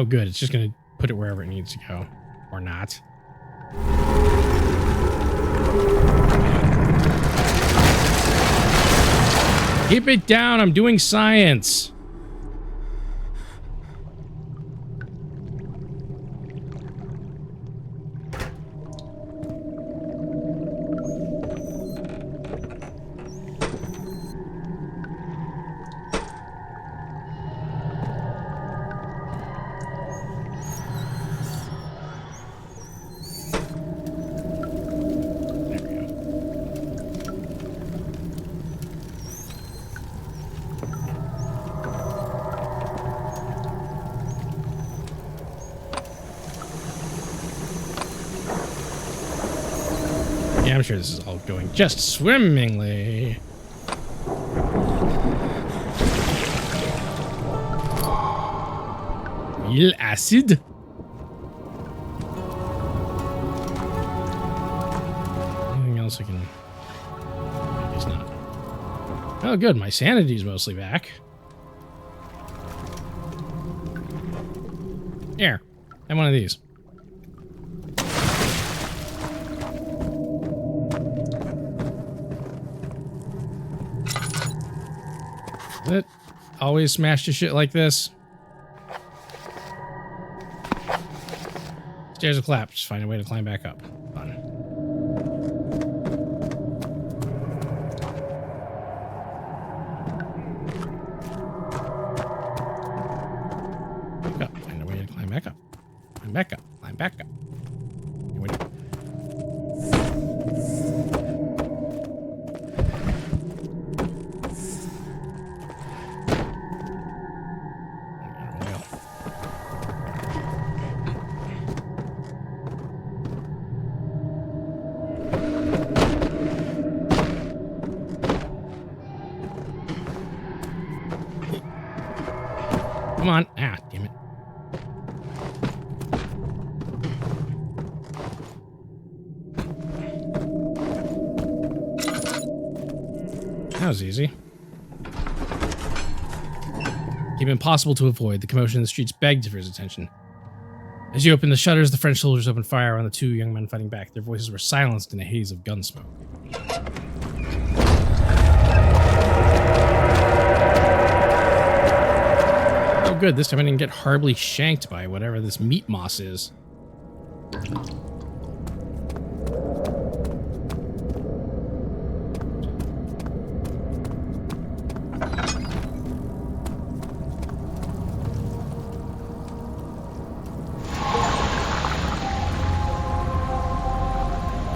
Speaker 1: Oh, good. It's just going to put it wherever it needs to go. Or not. Keep it down. I'm doing science. Yeah, I'm sure this is all going just swimmingly. Real acid? Anything else I can... I guess not. Oh, good. My sanity's mostly back. Here. Have one of these. It always smash to shit like this. Stairs are collapsed. Just find a way to climb back up. Fun. Back up. Find a way to climb back up. Climb back up. Climb back up. Wait. Come on. Ah, damn it. That was easy. Became impossible to avoid. The commotion in the streets begged for his attention. As you opened the shutters, the French soldiers opened fire on the two young men fighting back. Their voices were silenced in a haze of gun smoke. Oh, good. This time I didn't get horribly shanked by whatever this meat moss is.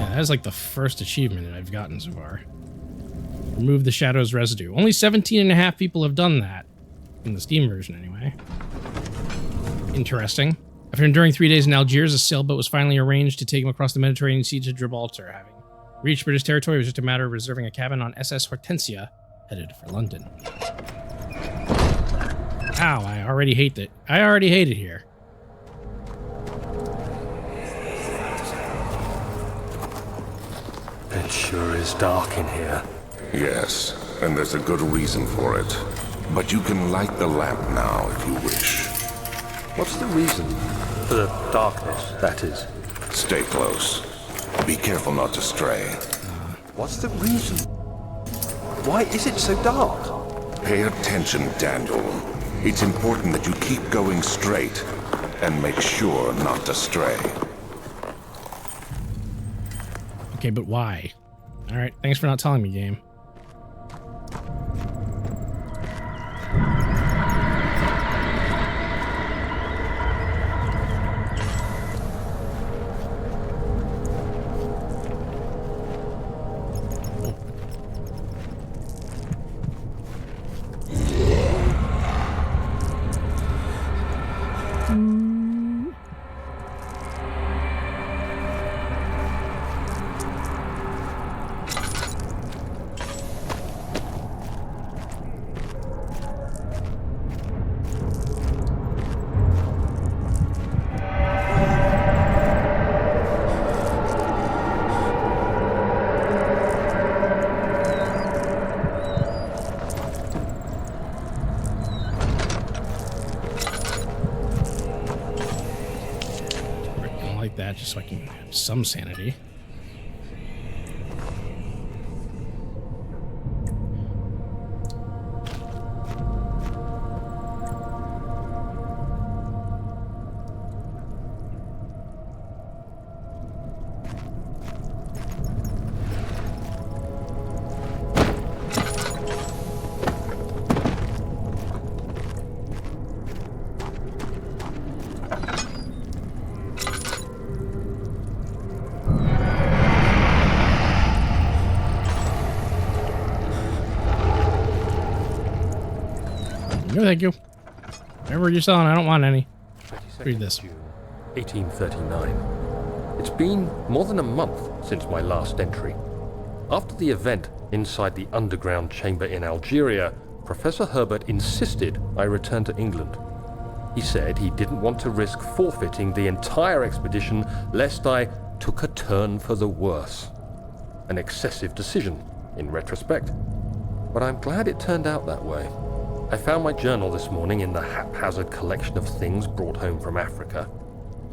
Speaker 1: That is like the first achievement that I've gotten so far. Remove the shadow's residue. Only 17.5 people have done that. In the Steam version, anyway. Interesting. After enduring 3 days in Algiers, a sailboat was finally arranged to take him across the Mediterranean Sea to Gibraltar. Having reached British territory, it was just a matter of reserving a cabin on SS Hortensia, headed for London. Ow, I already hate it. I already hate it here.
Speaker 4: It sure is dark in here.
Speaker 3: Yes, and there's a good reason for it. But you can light the lamp now if you wish.
Speaker 4: What's the reason? For the darkness, that is.
Speaker 3: Stay close. Be careful not to stray.
Speaker 4: What's the reason? Why is it so dark?
Speaker 3: Pay attention, Daniel. It's important that you keep going straight and make sure not to stray.
Speaker 1: Okay, but why? Alright, thanks for not telling me, game. just so I can have some sanity. No, thank you. Whatever you're selling, I don't want any. Read this.
Speaker 2: June 1839. It's been more than a month since my last entry. After the event inside the underground chamber in Algeria, Professor Herbert insisted I return to England. He said he didn't want to risk forfeiting the entire expedition lest I took a turn for the worse. An excessive decision, in retrospect. But I'm glad it turned out that way. I found my journal this morning in the haphazard collection of things brought home from Africa.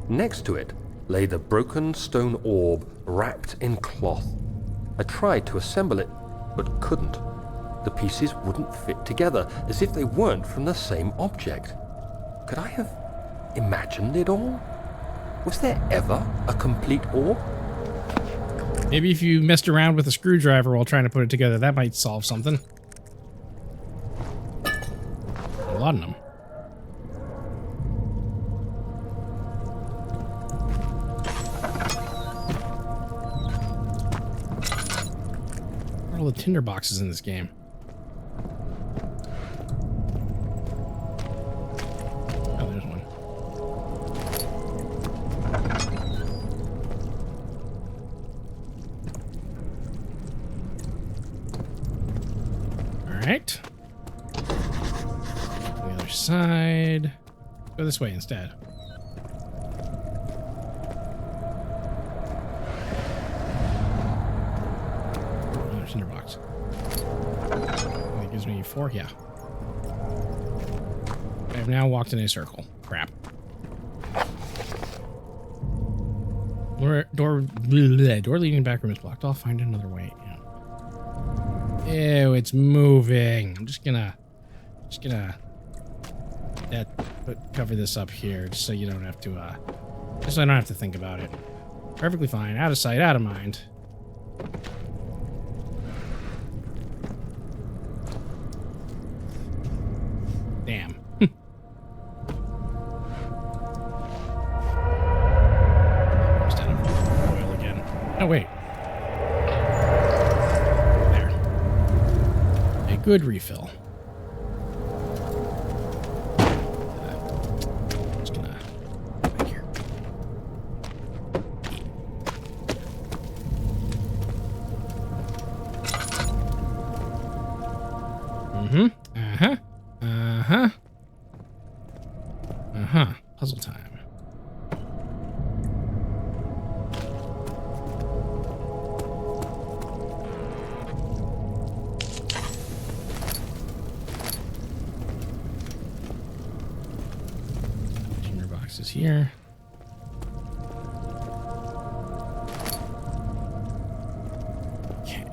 Speaker 2: Next to it lay the broken stone orb wrapped in cloth. I tried to assemble it, but couldn't. The pieces wouldn't fit together, as if they weren't from the same object. Could I have imagined it all? Was there ever a complete orb?
Speaker 1: Maybe if you messed around with a screwdriver while trying to put it together, that might solve something. A lot of them. Where are all the tinder boxes in this game? Oh, there's one. All right. The other side. Go this way instead. Another cinder box. That gives me 4. Yeah. I have now walked in a circle. Crap. Door leading back room is blocked. I'll find another way. Yeah. Ew, it's moving. I'm just gonna cover this up here, just so you don't have to, just so I don't have to think about it. Perfectly fine. Out of sight, out of mind. Damn. Almost out of oil again. Oh, wait. There. A good refill. Puzzle time. Tinder box is here. Okay.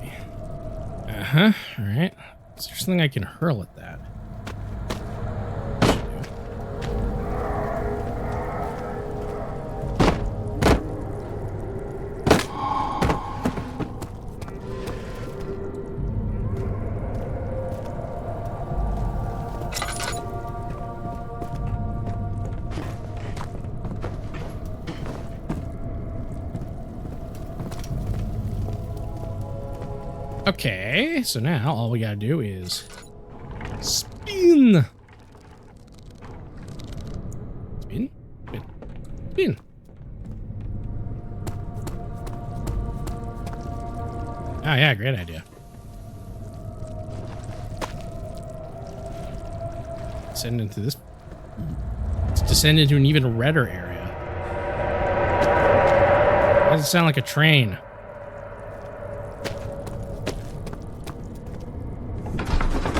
Speaker 1: All right. Is there something I can hurl at that? Okay, so now all we gotta do is spin. Spin? Spin. Spin. Oh yeah, great idea. Descend into this. Let's descend into an even redder area. Why does it sound like a train?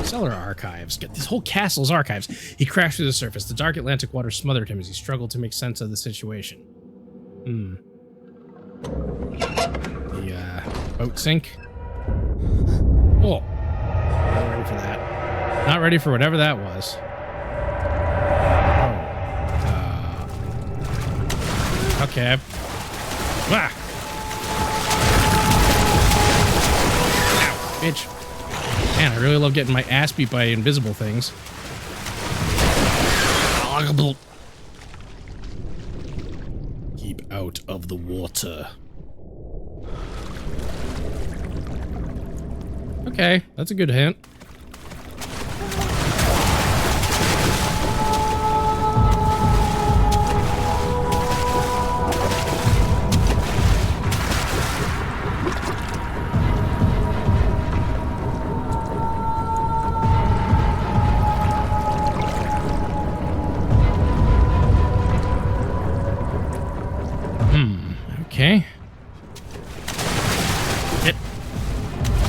Speaker 1: Cellar archives. Get this whole castle's archives. He crashed through the surface. The dark Atlantic water smothered him as he struggled to make sense of the situation. The boat sink. Oh. Not ready for that. Not ready for whatever that was. Oh. Okay. Ah. Ow, bitch. Man, I really love getting my ass beat by invisible things. Keep out of the water. Okay, that's a good hint. Okay. Get.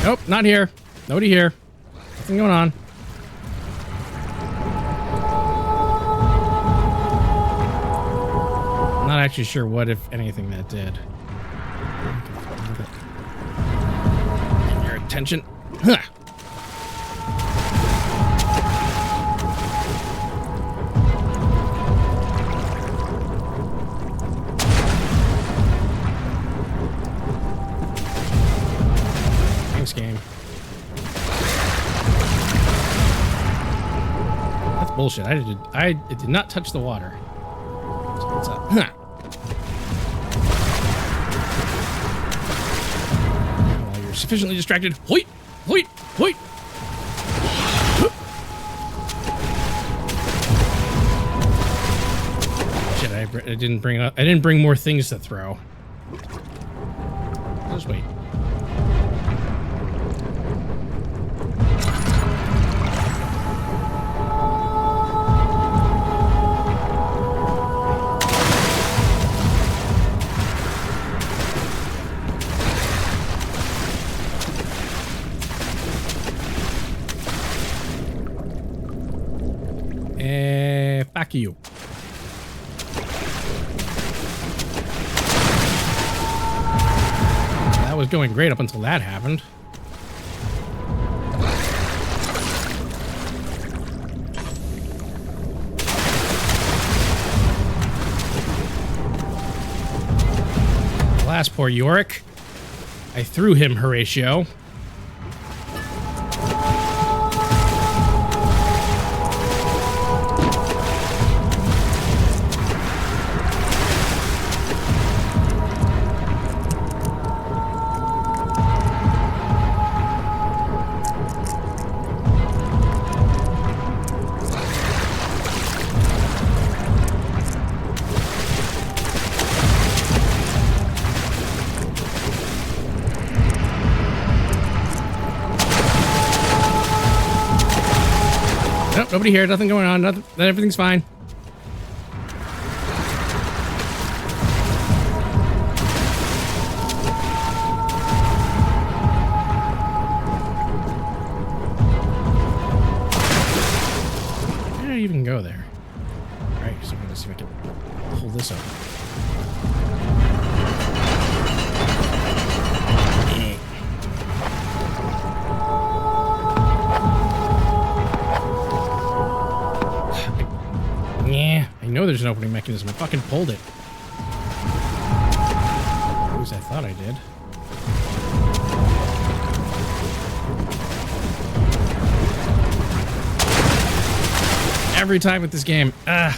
Speaker 1: Nope, not here. Nobody here. Nothing going on. I'm not actually sure what, if anything, that did. Get your attention. Huh. Thanks, game. That's bullshit. It did not touch the water. So what's up? Huh. While you're sufficiently distracted, hoit, hoit, hoit. Shit, I didn't bring more things to throw. Just wait. Fuck you. That was going great up until that happened. Alas, poor Yorick. I threw him, Horatio. Nope, nobody here. Nothing going on. Nothing. Everything's fine. How did I even go there? All right, so I'm gonna see if I can pull this up. Yeah, I know there's an opening mechanism. I fucking pulled it. At least I thought I did. Every time with this game. Ah.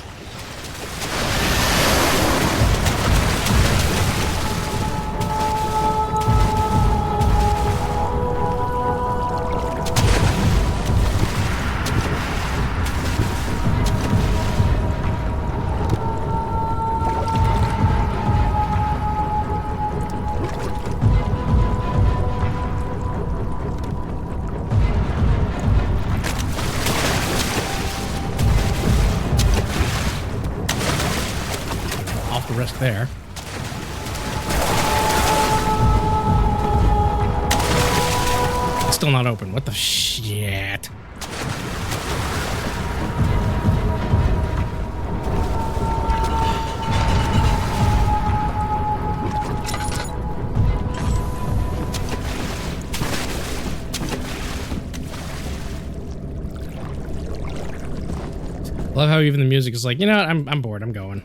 Speaker 1: Risk there. It's still not open. What the shit? Love how even the music is like, you know what? I'm bored. I'm going.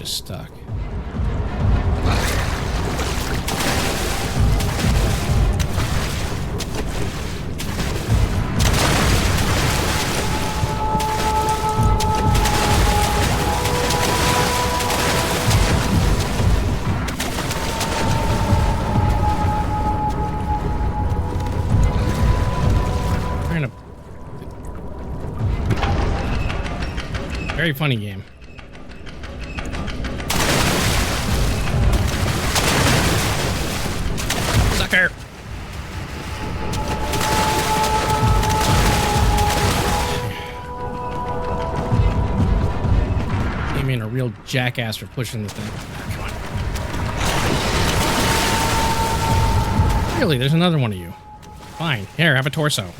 Speaker 1: Stuck. Very funny game. Sucker! You mean a real jackass for pushing the thing. Come on. Really, there's another one of you. Fine. Here, have a torso.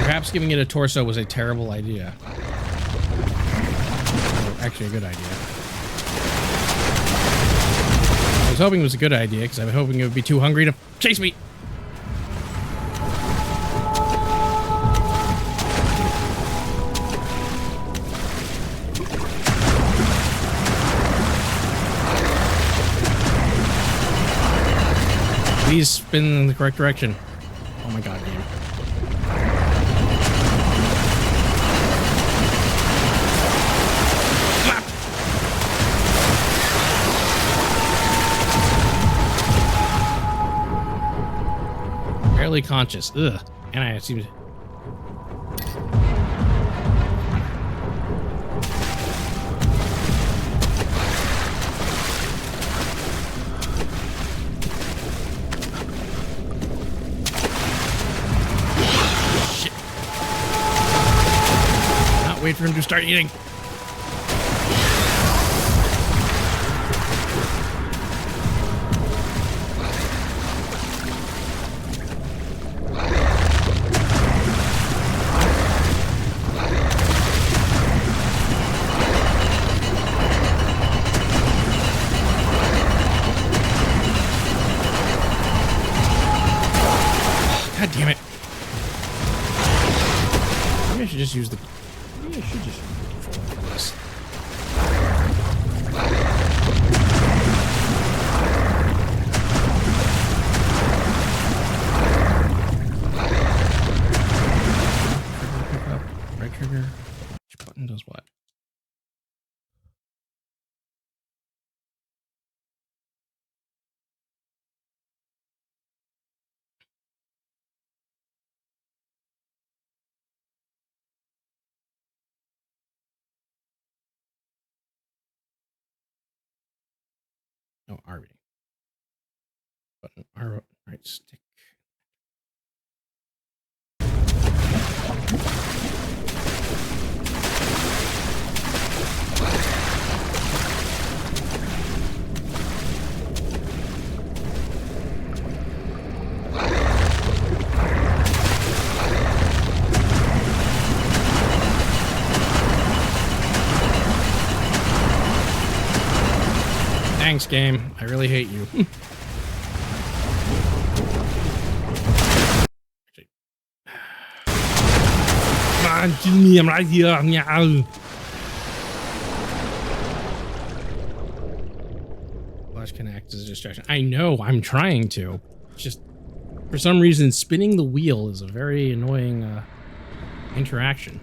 Speaker 1: Perhaps giving it a torso was a terrible idea. Or actually a good idea. I was hoping it was a good idea because I was hoping it would be too hungry to chase me. Please spin in the correct direction. Oh my god, game. Barely conscious. Ugh. And I seem to... Shit. Not wait for him to start eating. God damn it. Maybe I should just use the... Maybe I should just use the controller for this. Pick up. Right trigger. Which button does what? No, RB. Button R, right stick. Thanks, game. I really hate you. Come on, kill me. I'm right here. Meow. Flash can act as a distraction. I know. I'm trying to. It's just, for some reason, spinning the wheel is a very annoying interaction.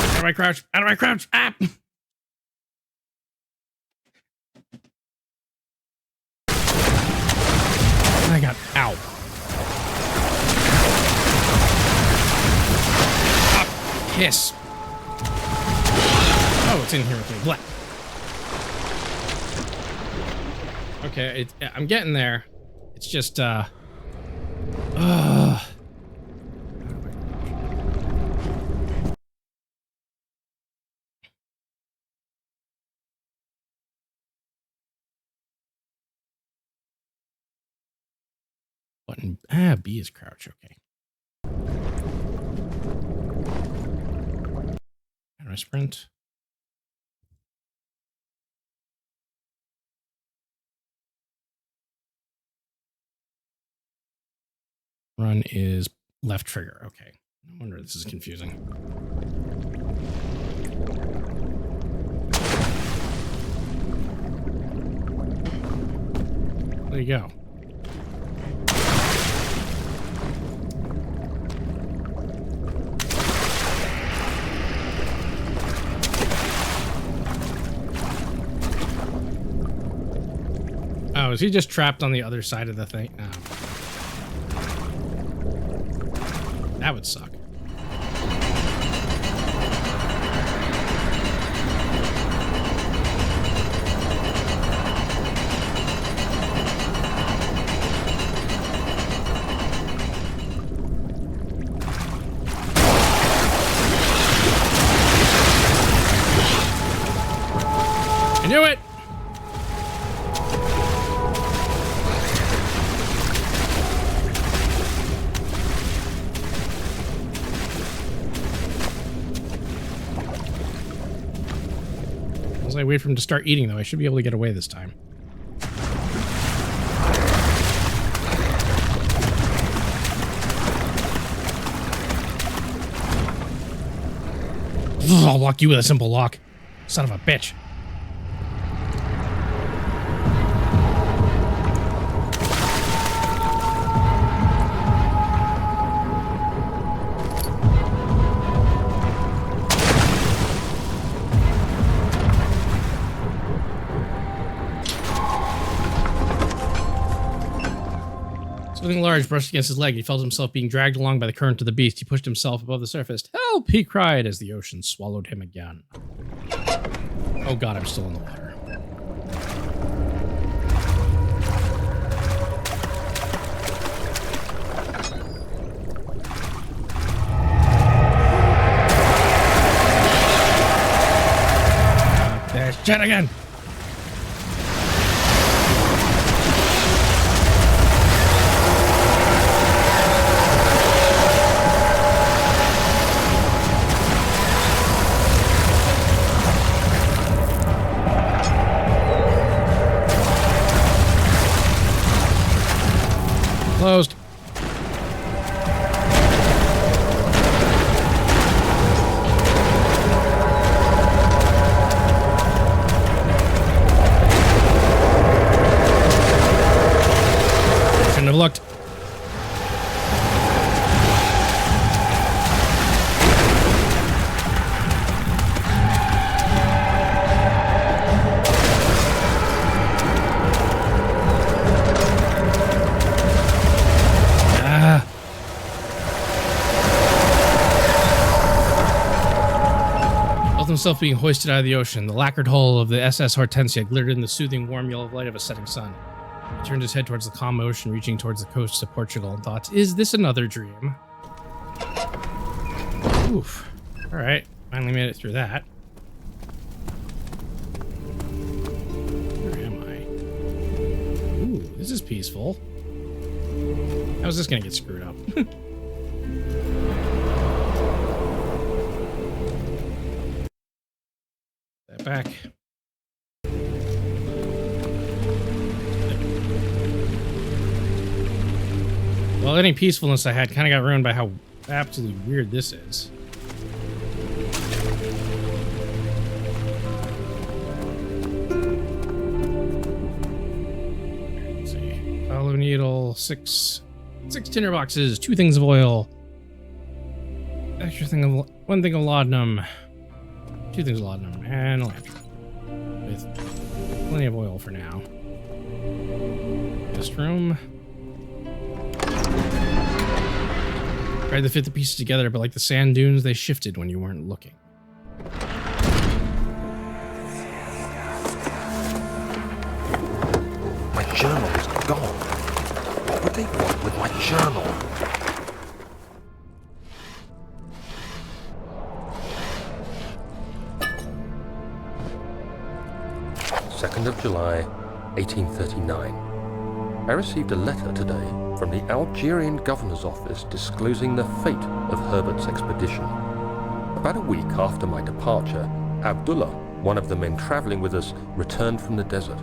Speaker 1: Out of my crouch! Out of my crouch! Ah! I got ow. Ah, piss. Oh, it's in here with me. Blah. Okay, I'm getting there. It's just, Button, B is crouch, okay. How do I sprint? Run is left trigger, okay. No wonder this is confusing. There you go. Oh, is he just trapped on the other side of the thing? Oh. That would suck. I knew it! As I wait for him to start eating, though, I should be able to get away this time. I'll lock you with a simple lock. Son of a bitch. Something large brushed against his leg. He felt himself being dragged along by the current of the beast. He pushed himself above the surface. Help! He cried as the ocean swallowed him again. Oh god, I'm still in the water. There's Jet again! Closed. Shouldn't have looked. Himself being hoisted out of the ocean. The lacquered hull of the SS Hortensia glittered in the soothing, warm yellow light of a setting sun. He turned his head towards the calm ocean, reaching towards the coasts of Portugal, and thought, is this another dream? Oof. Alright, finally made it through that. Where am I? Ooh, this is peaceful. How's this gonna get screwed up? Back. Well, any peacefulness I had kind of got ruined by how absolutely weird this is. Let's see. Follow needle, six tinder boxes, 2 things of oil. extra thing of one thing of laudanum, two things of laudanum, and a lantern with plenty of oil for now. This room. Tried to fit the pieces together, but like the sand dunes, they shifted when you weren't looking.
Speaker 2: My journal is gone. What would they want with my journal? July 1839. I received a letter today from the Algerian governor's office disclosing the fate of Herbert's expedition. About a week after my departure, Abdullah, one of the men traveling with us, returned from the desert.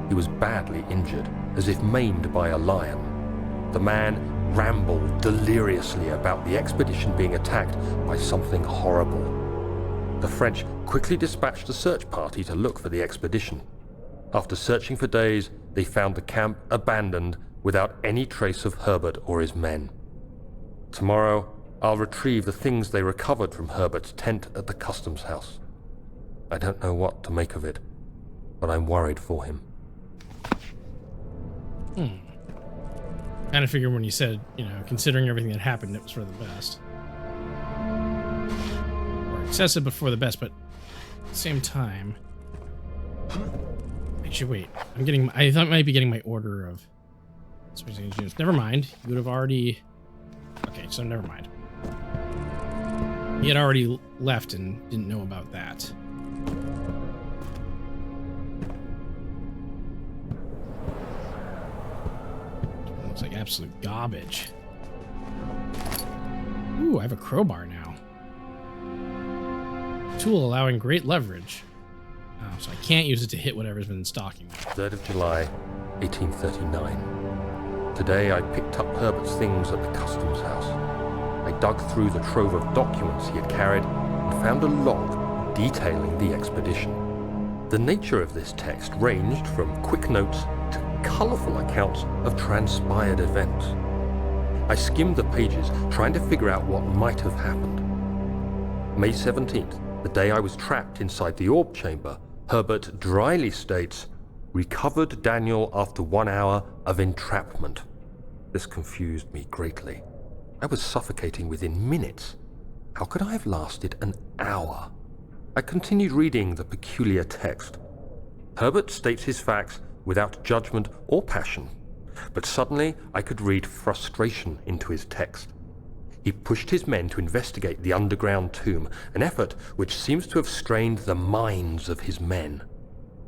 Speaker 2: He was badly injured, as if maimed by a lion. The man rambled deliriously about the expedition being attacked by something horrible. The French quickly dispatched a search party to look for the expedition. After searching for days, they found the camp abandoned without any trace of Herbert or his men. Tomorrow, I'll retrieve the things they recovered from Herbert's tent at the customs house. I don't know what to make of it, but I'm worried for him.
Speaker 1: Kind of figured when you said, considering everything that happened, it was for the best. Or excessive, but for the best, but at the same time... Actually, wait. I thought I might be getting my order of... Never mind. You would have already... Okay, so never mind. He had already left and didn't know about that. Looks like absolute garbage. Ooh, I have a crowbar now. Tool allowing great leverage. Oh, so I can't use it to hit whatever's been stalking me.
Speaker 2: 3rd of July, 1839. Today I picked up Herbert's things at the customs house. I dug through the trove of documents he had carried and found a log detailing the expedition. The nature of this text ranged from quick notes to colourful accounts of transpired events. I skimmed the pages, trying to figure out what might have happened. May 17th, the day I was trapped inside the orb chamber, Herbert dryly states, "Recovered Daniel after 1 hour of entrapment." This confused me greatly. I was suffocating within minutes. How could I have lasted an hour? I continued reading the peculiar text. Herbert states his facts without judgment or passion, but suddenly I could read frustration into his text. He pushed his men to investigate the underground tomb, an effort which seems to have strained the minds of his men.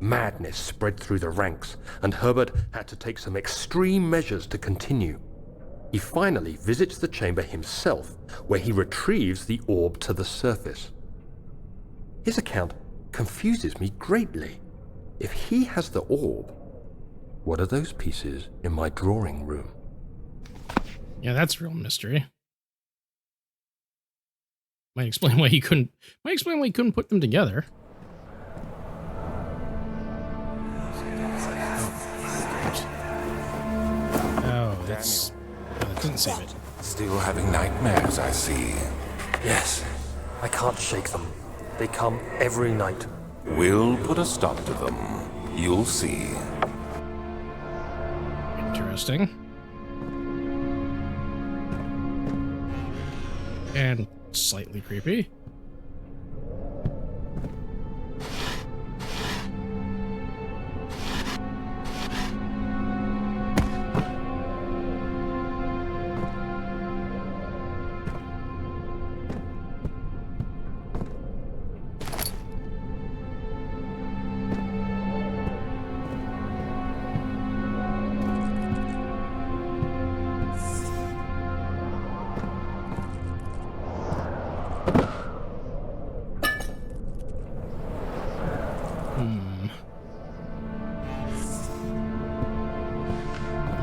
Speaker 2: Madness spread through the ranks, and Herbert had to take some extreme measures to continue. He finally visits the chamber himself, where he retrieves the orb to the surface. His account confuses me greatly. If he has the orb, what are those pieces in my drawing room?
Speaker 1: Yeah, that's a real mystery. Might explain why he couldn't put them together. Oh, that doesn't save it.
Speaker 3: Still having nightmares, I see.
Speaker 2: Yes, I can't shake them. They come every night.
Speaker 3: We'll put a stop to them. You'll see.
Speaker 1: Interesting. And slightly creepy.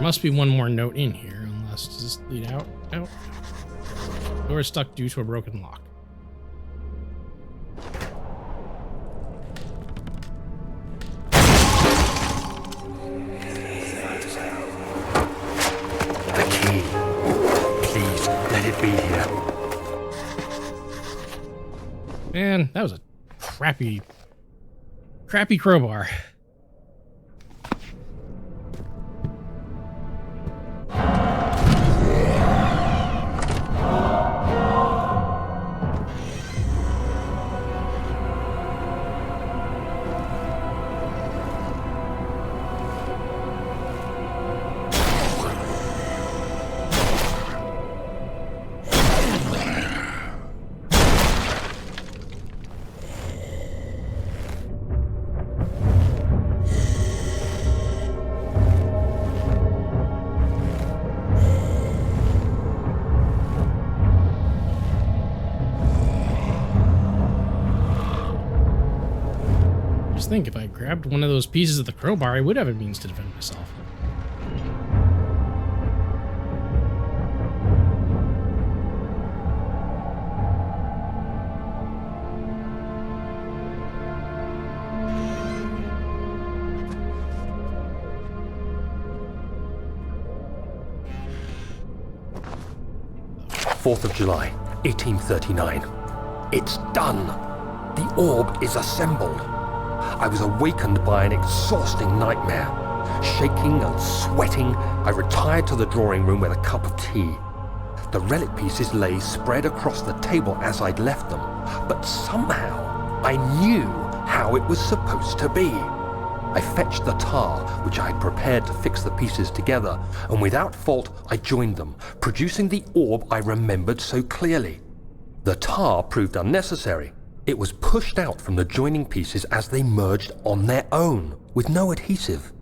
Speaker 1: Must be one more note in here, unless does this lead out? Out. Door is stuck due to a broken lock.
Speaker 2: The key. Please, let it be here.
Speaker 1: Man, that was a crappy crowbar. Think if I grabbed one of those pieces of the crowbar, I would have a means to defend myself.
Speaker 2: July 4th, 1839. It's done. The orb is assembled. I was awakened by an exhausting nightmare. Shaking and sweating, I retired to the drawing room with a cup of tea. The relic pieces lay spread across the table as I'd left them, but somehow I knew how it was supposed to be. I fetched the tar, which I had prepared to fix the pieces together, and without fault I joined them, producing the orb I remembered so clearly. The tar proved unnecessary. It was pushed out from the joining pieces as they merged on their own, with no adhesive.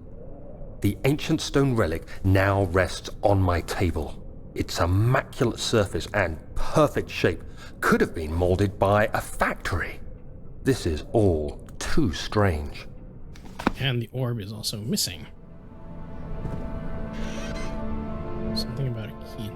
Speaker 2: The ancient stone relic now rests on my table. Its immaculate surface and perfect shape could have been molded by a factory. This is all too strange.
Speaker 1: And the orb is also missing. Something about a key.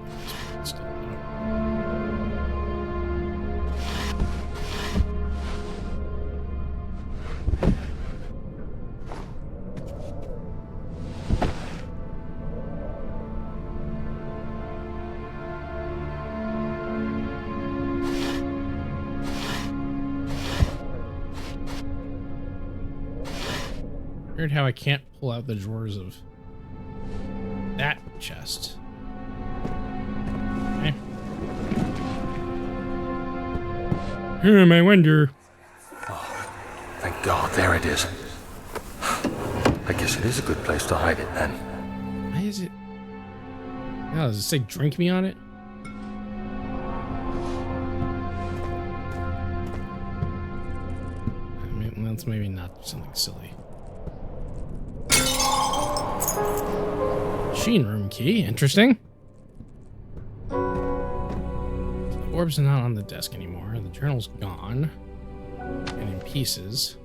Speaker 1: Weird how I can't pull out the drawers of that chest. Okay. I wonder.
Speaker 2: Oh, thank God, there it is. I guess it is a good place to hide it then.
Speaker 1: Why is it? Oh, does it say drink me on it? I mean, that's maybe not something silly. Machine room key, interesting. The orb's not on the desk anymore. The journal's gone and in pieces.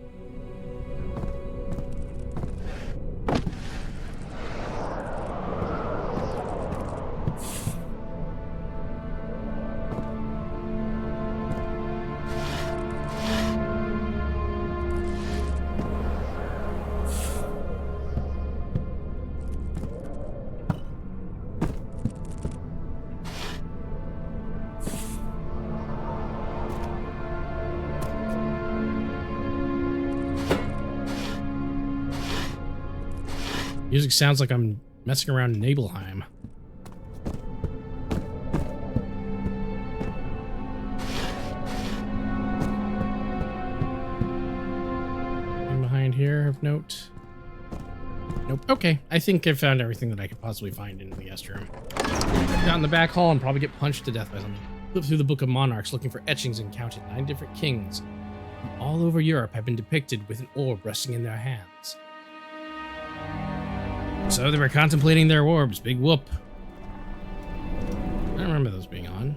Speaker 1: Music sounds like I'm messing around in Nibelheim. Anything behind here of note? Nope. Okay, I think I found everything that I could possibly find in the guest room. Down in the back hall and probably get punched to death by something. Flip through the Book of Monarchs looking for etchings and counted 9 different kings from all over Europe have been depicted with an orb resting in their hands. So they were contemplating their orbs. Big whoop. I don't remember those being on.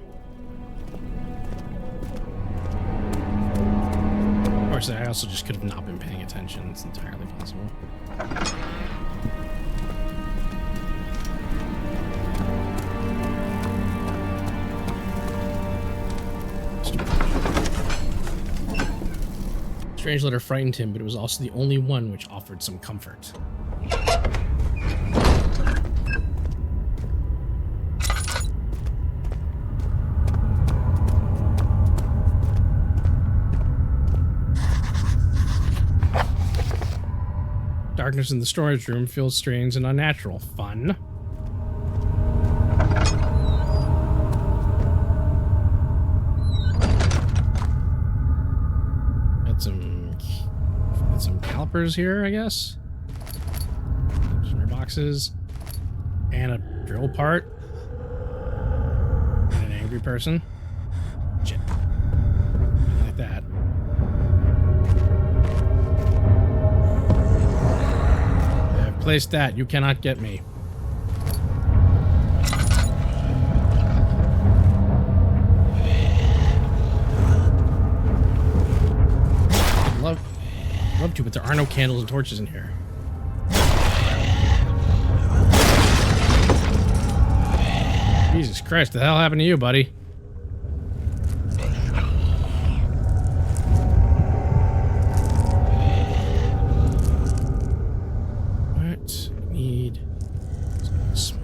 Speaker 1: Of course, I also just could have not been paying attention. It's entirely possible. Strange letter frightened him, but it was also the only one which offered some comfort. darkness in the storage room feels strange and unnatural. Fun. Got some calipers here, I guess. Boxes. And a drill part. And an angry person. Shit. Like that. I've placed that. You cannot get me. I'd love to, but there are no candles and torches in here. Jesus Christ, the hell happened to you, buddy? What? Need some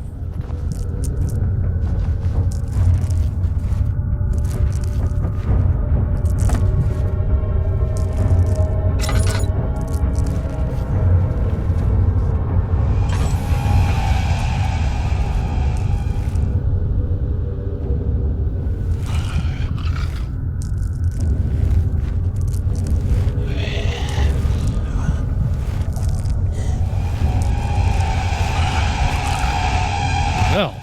Speaker 1: well.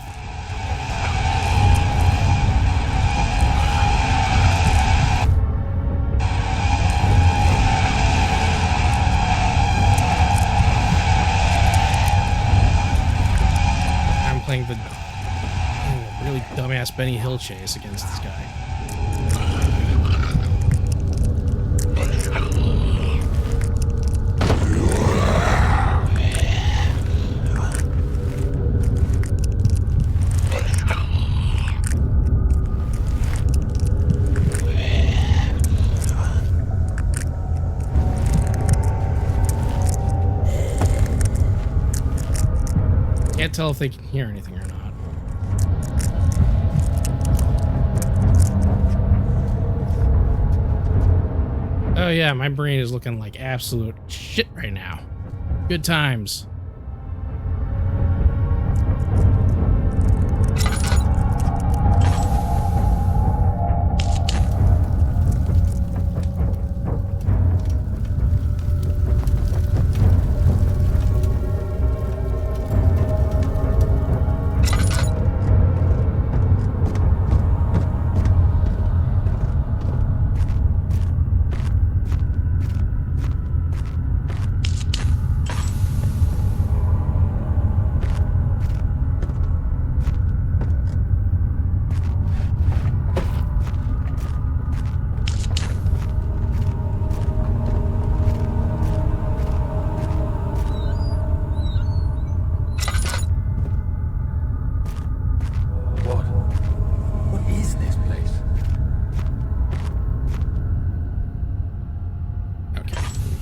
Speaker 1: I'm playing the really dumbass Benny Hill chase against this guy. Can't tell if they can hear anything or not. Oh yeah, my brain is looking like absolute shit right now. Good times.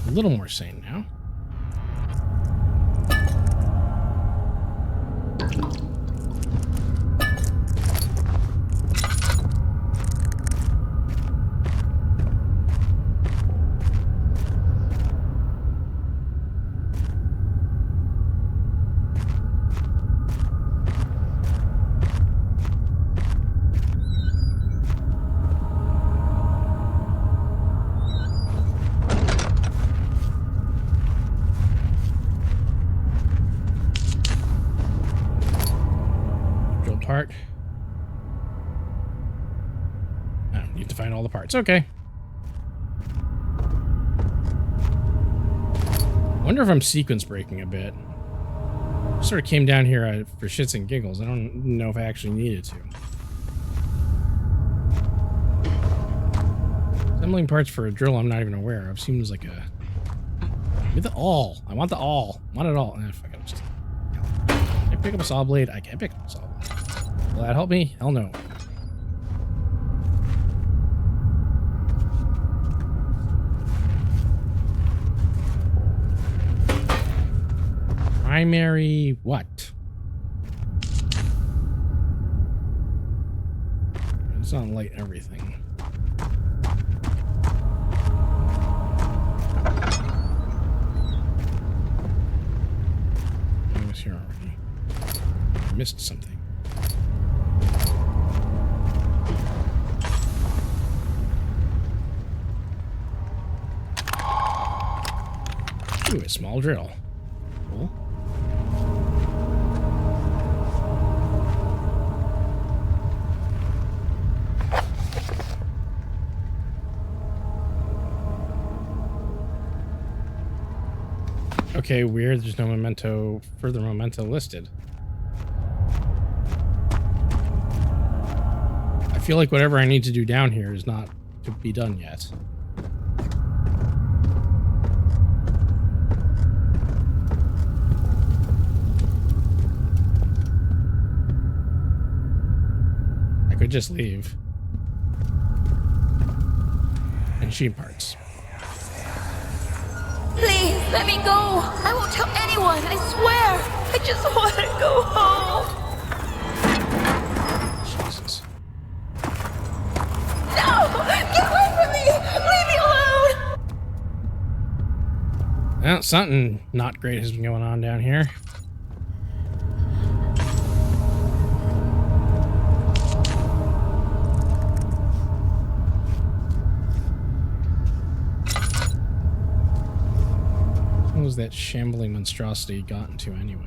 Speaker 1: A little more sane now. Part. I don't need to find all the parts. Okay. I wonder if I'm sequence breaking a bit. Sort of came down here for shits and giggles. I don't know if I actually needed to. Assembling parts for a drill I'm not even aware of. Seems like a... With the all. I want the all. I want it all. Fuck it. Just... Can I pick up a saw blade? I can't pick up a saw blade. Will that help me? Hell no. Primary what? It's on light everything. here already. I missed something. Ooh, a small drill. Cool. Okay, weird. There's no further memento listed. I feel like whatever I need to do down here is not to be done yet. I could just leave. Machine parts.
Speaker 7: Please, let me go. I won't tell anyone, I swear. I just want to go home.
Speaker 1: Jesus.
Speaker 7: No! Get away from me! Leave me alone!
Speaker 1: Well, something not great has been going on down here. What was that shambling monstrosity gotten to anyway?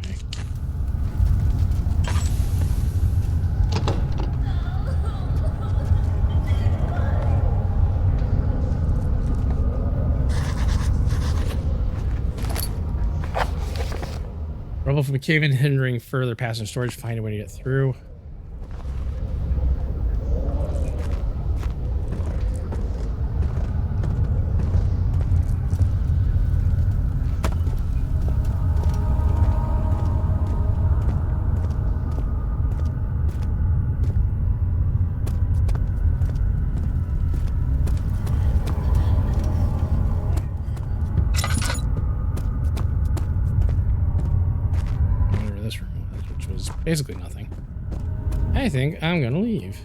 Speaker 1: Rubble from a cave-in hindering further passage storage. Find a way to get through. Basically nothing. I think I'm gonna leave.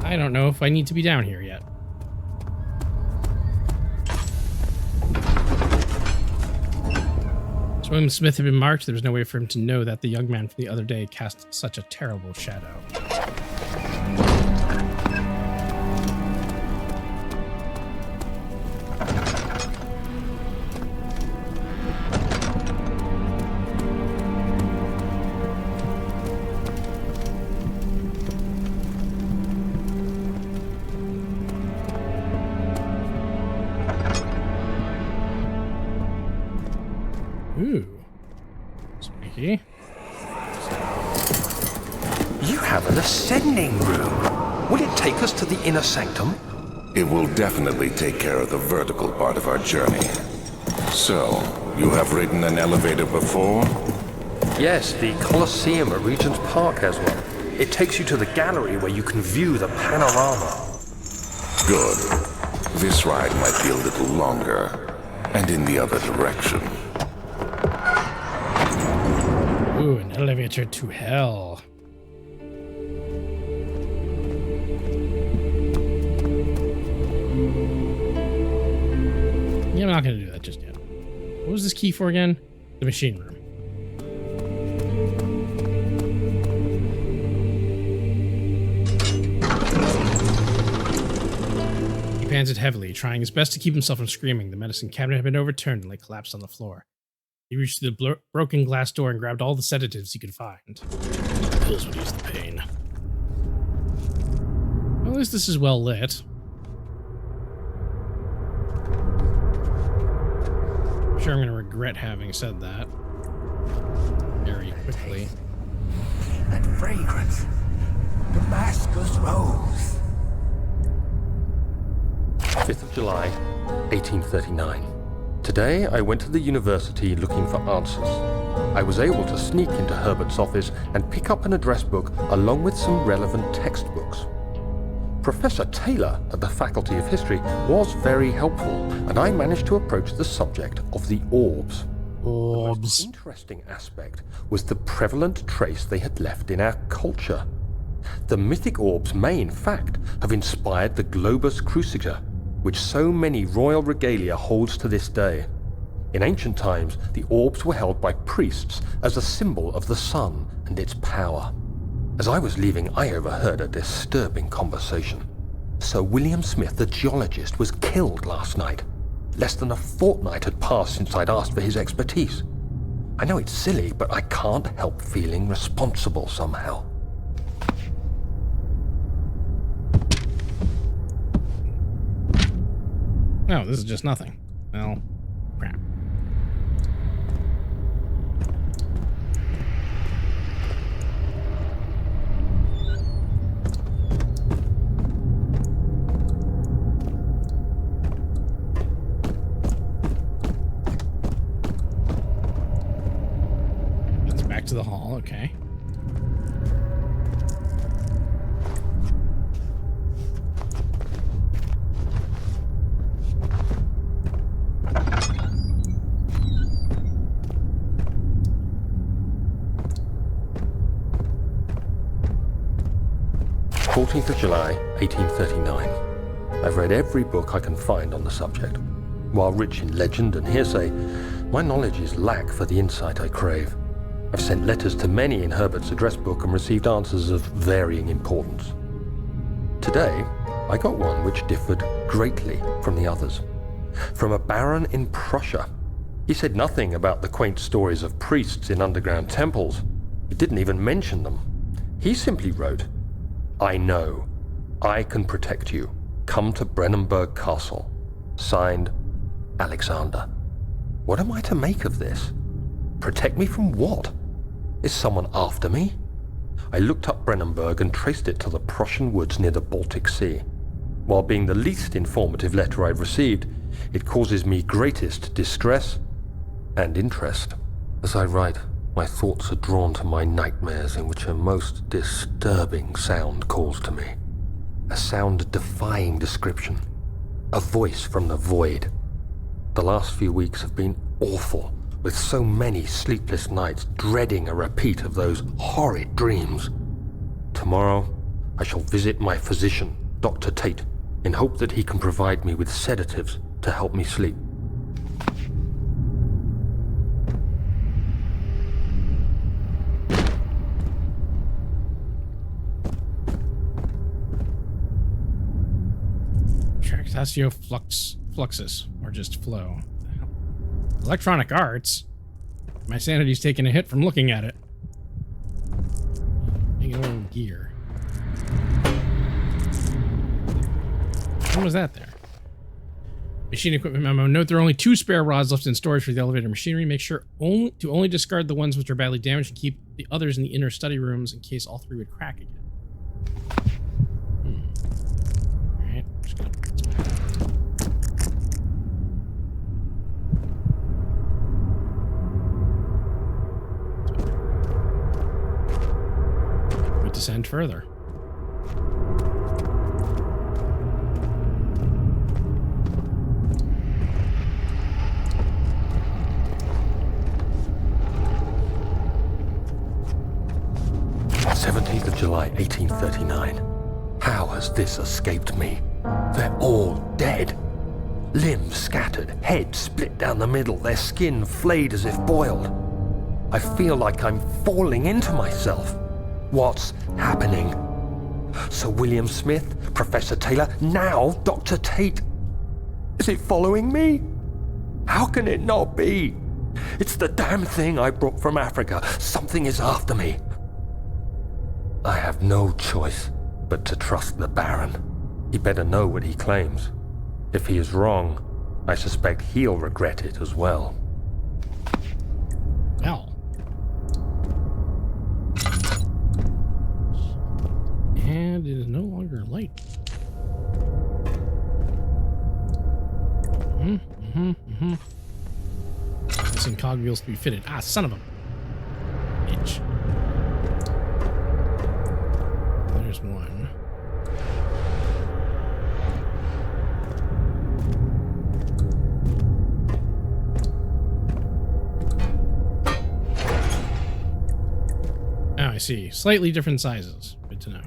Speaker 1: I don't know if I need to be down here yet. So when Smith had been marked, there was no way for him to know that the young man from the other day cast such a terrible shadow. Ooh. Sneaky.
Speaker 4: You have an ascending room. Will it take us to the inner sanctum?
Speaker 3: It will definitely take care of the vertical part of our journey. So, you have ridden an elevator before?
Speaker 4: Yes, the Colosseum at Regent's Park has one. It takes you to the gallery where you can view the panorama.
Speaker 3: Good. This ride might be a little longer, and in the other direction.
Speaker 1: Ooh, an elevator to hell. Yeah, I'm not going to do that just yet. What was this key for again? The machine room. He pans it heavily, trying his best to keep himself from screaming. The medicine cabinet had been overturned and lay collapsed on the floor. He reached the broken glass door and grabbed all the sedatives he could find. The pills would ease the pain. Well, at least this is well lit. I'm sure I'm going to regret having said that very quickly.
Speaker 5: That fragrance. Damascus rose.
Speaker 4: 5th of July, 1839. Today, I went to the university looking for answers. I was able to sneak into Herbert's office and pick up an address book along with some relevant textbooks. Professor Taylor at the Faculty of History was very helpful, and I managed to approach the subject of the orbs. The most interesting aspect was the prevalent trace they had left in our culture. The mythic orbs may, in fact, have inspired the globus cruciger, which so many royal regalia holds to this day. In ancient times, the orbs were held by priests as a symbol of the sun and its power. As I was leaving, I overheard a disturbing conversation. Sir William Smith, the geologist, was killed last night. Less than a fortnight had passed since I'd asked for his expertise. I know it's silly, but I can't help feeling responsible somehow.
Speaker 1: No, this is just nothing. Well, crap. That's back to the hall, okay.
Speaker 4: July 1839. I've read every book I can find on the subject. While rich in legend and hearsay, my knowledge is lack for the insight I crave. I've sent letters to many in Herbert's address book and received answers of varying importance. Today, I got one which differed greatly from the others. From a baron in Prussia. He said nothing about the quaint stories of priests in underground temples. He didn't even mention them. He simply wrote, "I know. I can protect you. Come to Brennenburg Castle. Signed, Alexander." What am I to make of this? Protect me from what? Is someone after me? I looked up Brennenburg and traced it to the Prussian woods near the Baltic Sea. While being the least informative letter I've received, it causes me greatest distress and interest. As I write, my thoughts are drawn to my nightmares in which a most disturbing sound calls to me. A sound defying description. A voice from the void. The last few weeks have been awful, with so many sleepless nights dreading a repeat of those horrid dreams. Tomorrow, I shall visit my physician, Dr. Tate, in hope that he can provide me with sedatives to help me sleep.
Speaker 1: Fluxus, or just flow. Electronic arts? My sanity's taking a hit from looking at it. Big old gear. What was that there? Machine equipment memo. Note there are only 2 spare rods left in storage for the elevator machinery. Make sure only discard the ones which are badly damaged and keep the others in the inner study rooms in case all 3 would crack again. Alright, just gonna put this back. We descend further.
Speaker 4: July 1839. How has this escaped me? They're all dead. Limbs scattered, heads split down the middle, their skin flayed as if boiled. I feel like I'm falling into myself. What's happening? Sir William Smith, Professor Taylor, now Dr. Tate. Is it following me? How can it not be? It's the damn thing I brought from Africa. Something is after me. I have no choice but to trust the Baron. He better know what he claims. If he is wrong, I suspect he'll regret it as well.
Speaker 1: Well. And it is no longer light. Missing cogwheels to be fitted. Ah, son of a bitch. There's one. Oh, I see. Slightly different sizes. Good to know.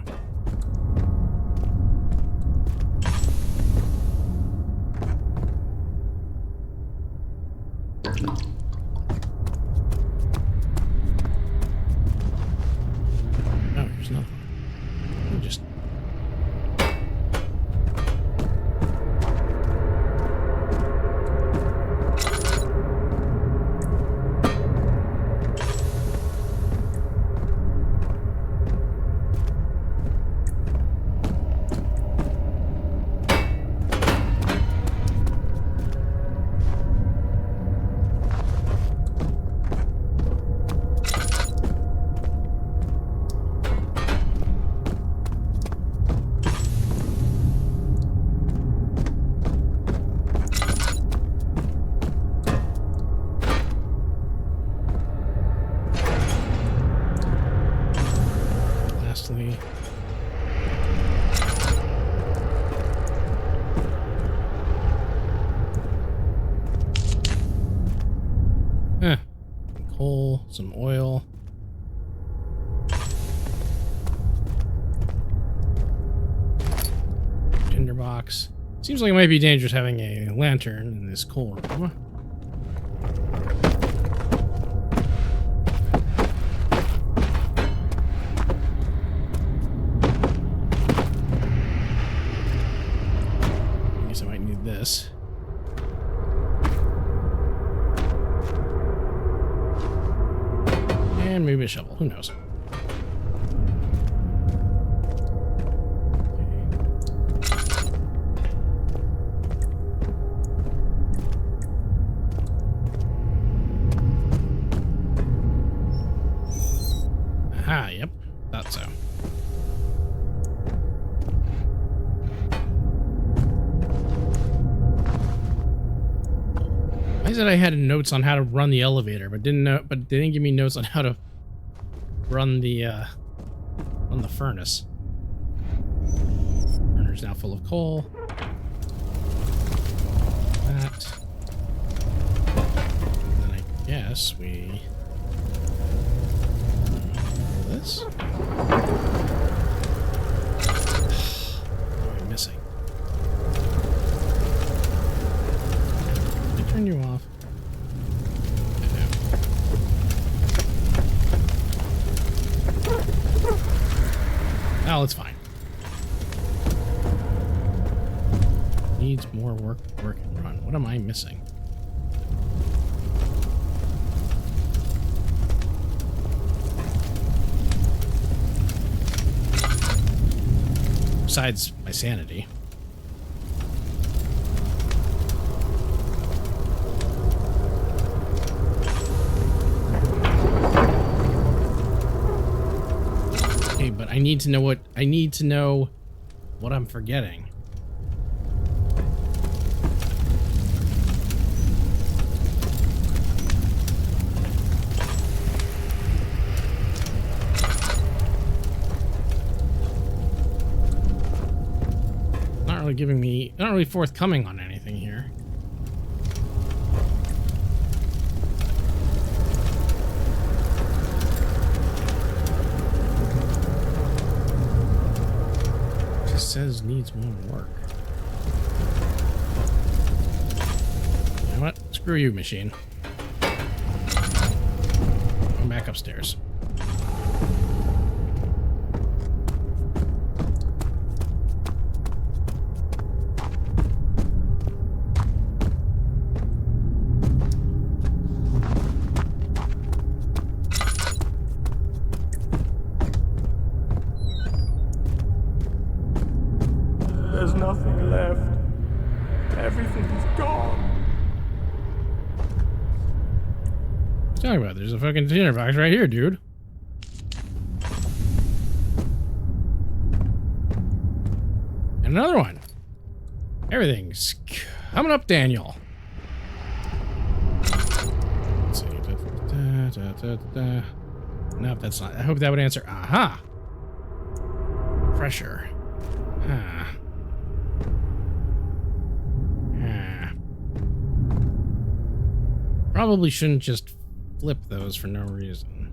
Speaker 1: fuel, some oil. Tinderbox. Seems like it might be dangerous having a lantern in this coal room. I guess I might need this. And maybe a shovel. Who knows? Aha, yep. Thought so. I said I had notes on how to run the elevator, but they didn't give me notes on how to run the furnace. Burner's now full of coal. That. And then I guess we this. What am I missing? Did I turn you off? Oh, it's fine. Needs more work and run. What am I missing? Besides my sanity. Okay, but I need to know what I'm forgetting. Not really forthcoming on anything here. Just says needs more work. You know what? Screw you, machine. I'm back upstairs.
Speaker 4: There's nothing left. Everything's gone.
Speaker 1: What are you talking about? There's a fucking tinderbox right here, dude. And another one. Everything's coming up, Daniel. Let's see. Nope, that's not. I hope that would answer. Aha. Pressure. Huh. Probably shouldn't just flip those for no reason.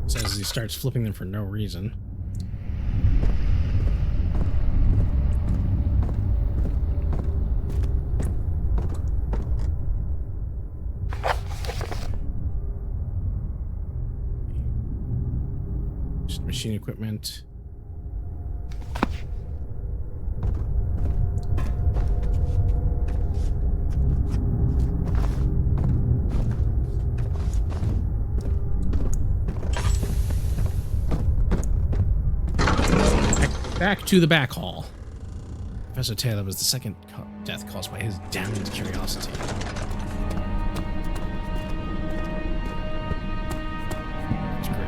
Speaker 1: Says he starts flipping them for no reason. Just machine equipment. Back to the back hall. Professor Taylor was the second death caused by his damned curiosity.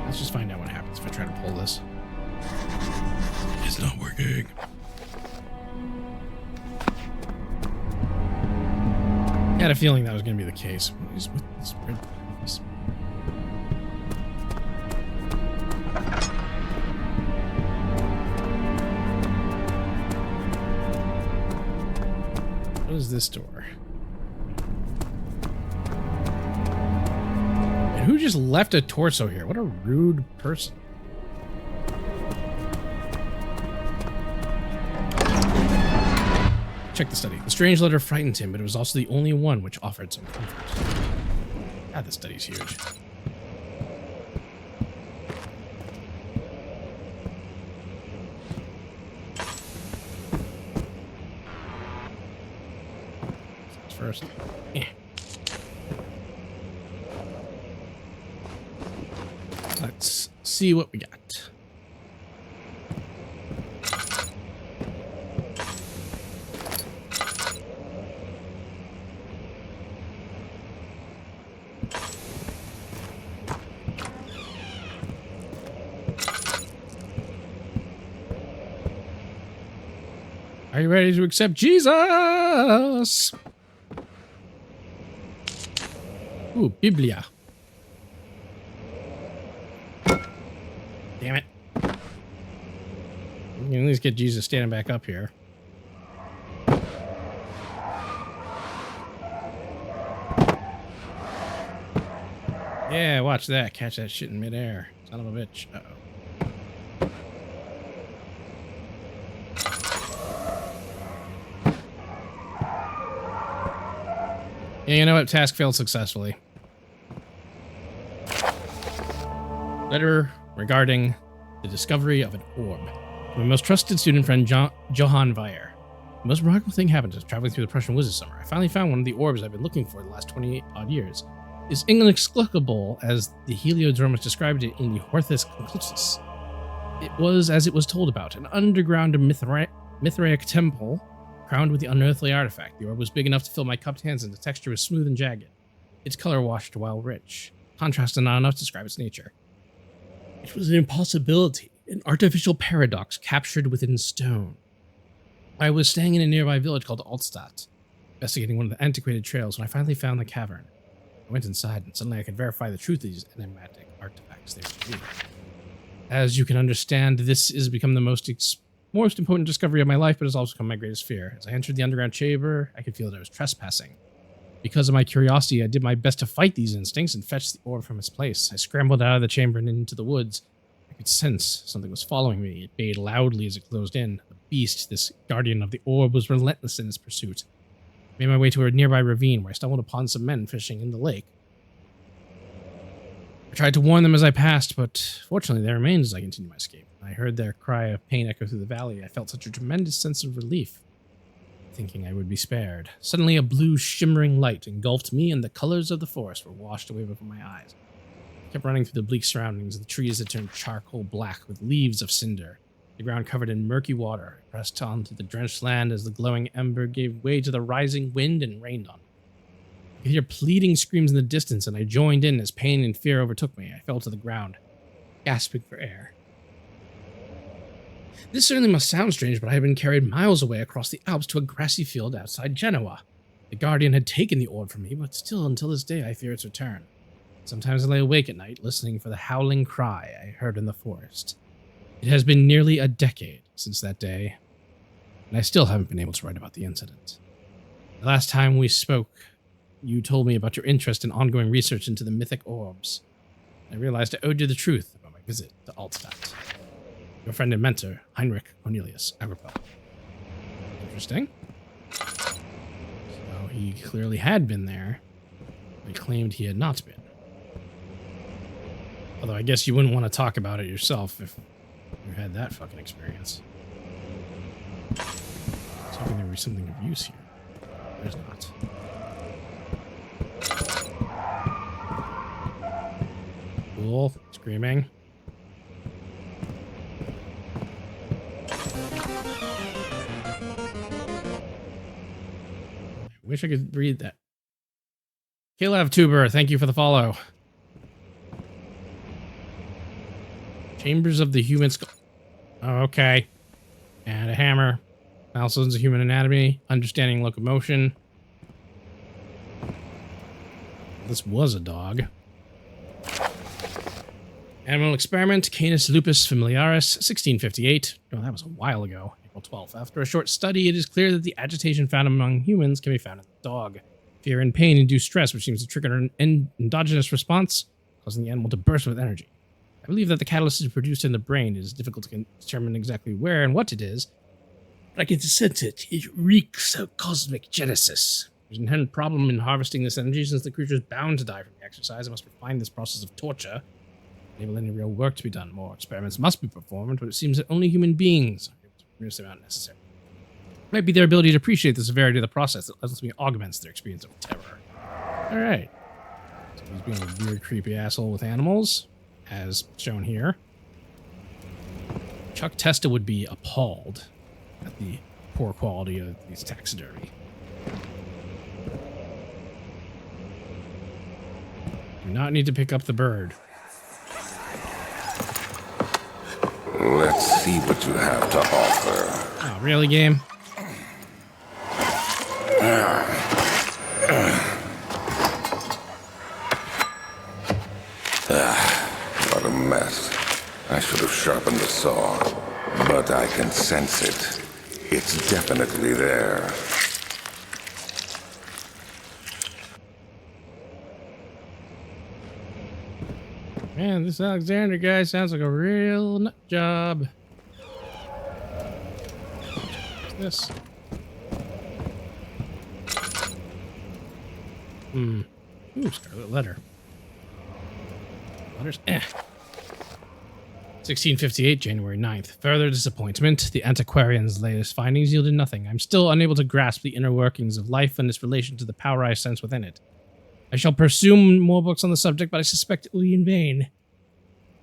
Speaker 1: Let's just find out what happens if I try to pull this. It's not working. I had a feeling that was going to be the case. With this red this. What is this door? who just left a torso here? What a rude person. Check the study. The strange letter frightened him, but it was also the only one which offered some comfort. God, this study's huge. First. Let's see what we got. Are you ready to accept Jesus? Ooh, Biblia. Damn it. We can at least get Jesus standing back up here. Yeah, watch that. Catch that shit in midair. Son of a bitch. Uh-oh. Yeah, you know what? Task failed successfully. Letter regarding the discovery of an orb. My most trusted student friend, Johann Weyer. The most remarkable thing happened as traveling through the Prussian woods this summer. I finally found one of the orbs I've been looking for the last 20-odd years. It's inexplicable as the Heliodromus described it in the Horthus Conclusus. It was as it was told about, an underground Mithraic temple crowned with the unearthly artifact. The orb was big enough to fill my cupped hands, and the texture was smooth and jagged. Its color washed while rich. Contrast and not enough to describe its nature. It was an impossibility, an artificial paradox captured within stone. I was staying in a nearby village called Altstadt, investigating one of the antiquated trails when I finally found the cavern. I went inside, and suddenly I could verify the truth of these enigmatic artifacts they were to be. As you can understand, this has become the most important discovery of my life, but has also become my greatest fear. As I entered the underground chamber, I could feel that I was trespassing. Because of my curiosity, I did my best to fight these instincts and fetch the orb from its place. I scrambled out of the chamber and into the woods. I could sense something was following me. It bayed loudly as it closed in. The beast, this guardian of the orb, was relentless in its pursuit. I made my way to a nearby ravine where I stumbled upon some men fishing in the lake. I tried to warn them as I passed, but fortunately they remained as I continued my escape. I heard their cry of pain echo through the valley. I felt such a tremendous sense of relief, thinking I would be spared. Suddenly a blue shimmering light engulfed me, and the colors of the forest were washed away before my eyes. I kept running through the bleak surroundings of the trees that turned charcoal black with leaves of cinder. The ground covered in murky water. I pressed onto the drenched land as the glowing ember gave way to the rising wind and rained on me. I could hear pleading screams in the distance, and I joined in as pain and fear overtook me. I fell to the ground, gasping for air. This certainly must sound strange, but I had been carried miles away across the Alps to a grassy field outside Genoa. The guardian had taken the orb from me, but still, until this day, I fear its return. Sometimes I lay awake at night, listening for the howling cry I heard in the forest. It has been nearly a decade since that day, and I still haven't been able to write about the incident. The last time we spoke, you told me about your interest in ongoing research into the mythic orbs. I realized I owed you the truth about my visit to Altstadt. Your friend and mentor, Heinrich Cornelius Agrippa. Interesting. So he clearly had been there, but he claimed he had not been. Although I guess you wouldn't want to talk about it yourself if you had that fucking experience. I was hoping there would be something of use here. There's not. Cool. Screaming. I wish I could read that. Kalev Tuber, thank you for the follow. Chambers of the Human Skull. Oh, okay. And a hammer. Milestones of human anatomy. Understanding locomotion. This was a dog. Animal experiment. Canis lupus familiaris, 1658. Oh, that was a while ago. April 12th. After a short study, it is clear that the agitation found among humans can be found in the dog. Fear and pain induce stress, which seems to trigger an endogenous response causing the animal to burst with energy. I believe that the catalyst is produced in the brain. It is difficult to determine exactly where and what it is, but I can sense it. It reeks of cosmic genesis. There's an inherent problem in harvesting this energy since the creature is bound to die from the exercise. I must refine this process of torture, enable any real work to be done. More experiments must be performed, but it seems that only human beings are able to produce the amount necessary. It might be their ability to appreciate the severity of the process that ultimately augments their experience of terror. All right. So he's being a weird, creepy asshole with animals, as shown here. Chuck Testa would be appalled at the poor quality of these taxidermy. Do not need to pick up the bird.
Speaker 3: Let's see what you have to offer.
Speaker 1: Oh, really, game?
Speaker 3: What a mess. I should have sharpened the saw, but I can sense it. It's definitely there.
Speaker 1: Man, this Alexander guy sounds like a real nut job. What's this? Ooh, Scarlet Letter. Letters? 1658, January 9th. Further disappointment. The antiquarian's latest findings yielded nothing. I'm still unable to grasp the inner workings of life and its relation to the power I sense within it. I shall pursue more books on the subject, but I suspect it will be in vain.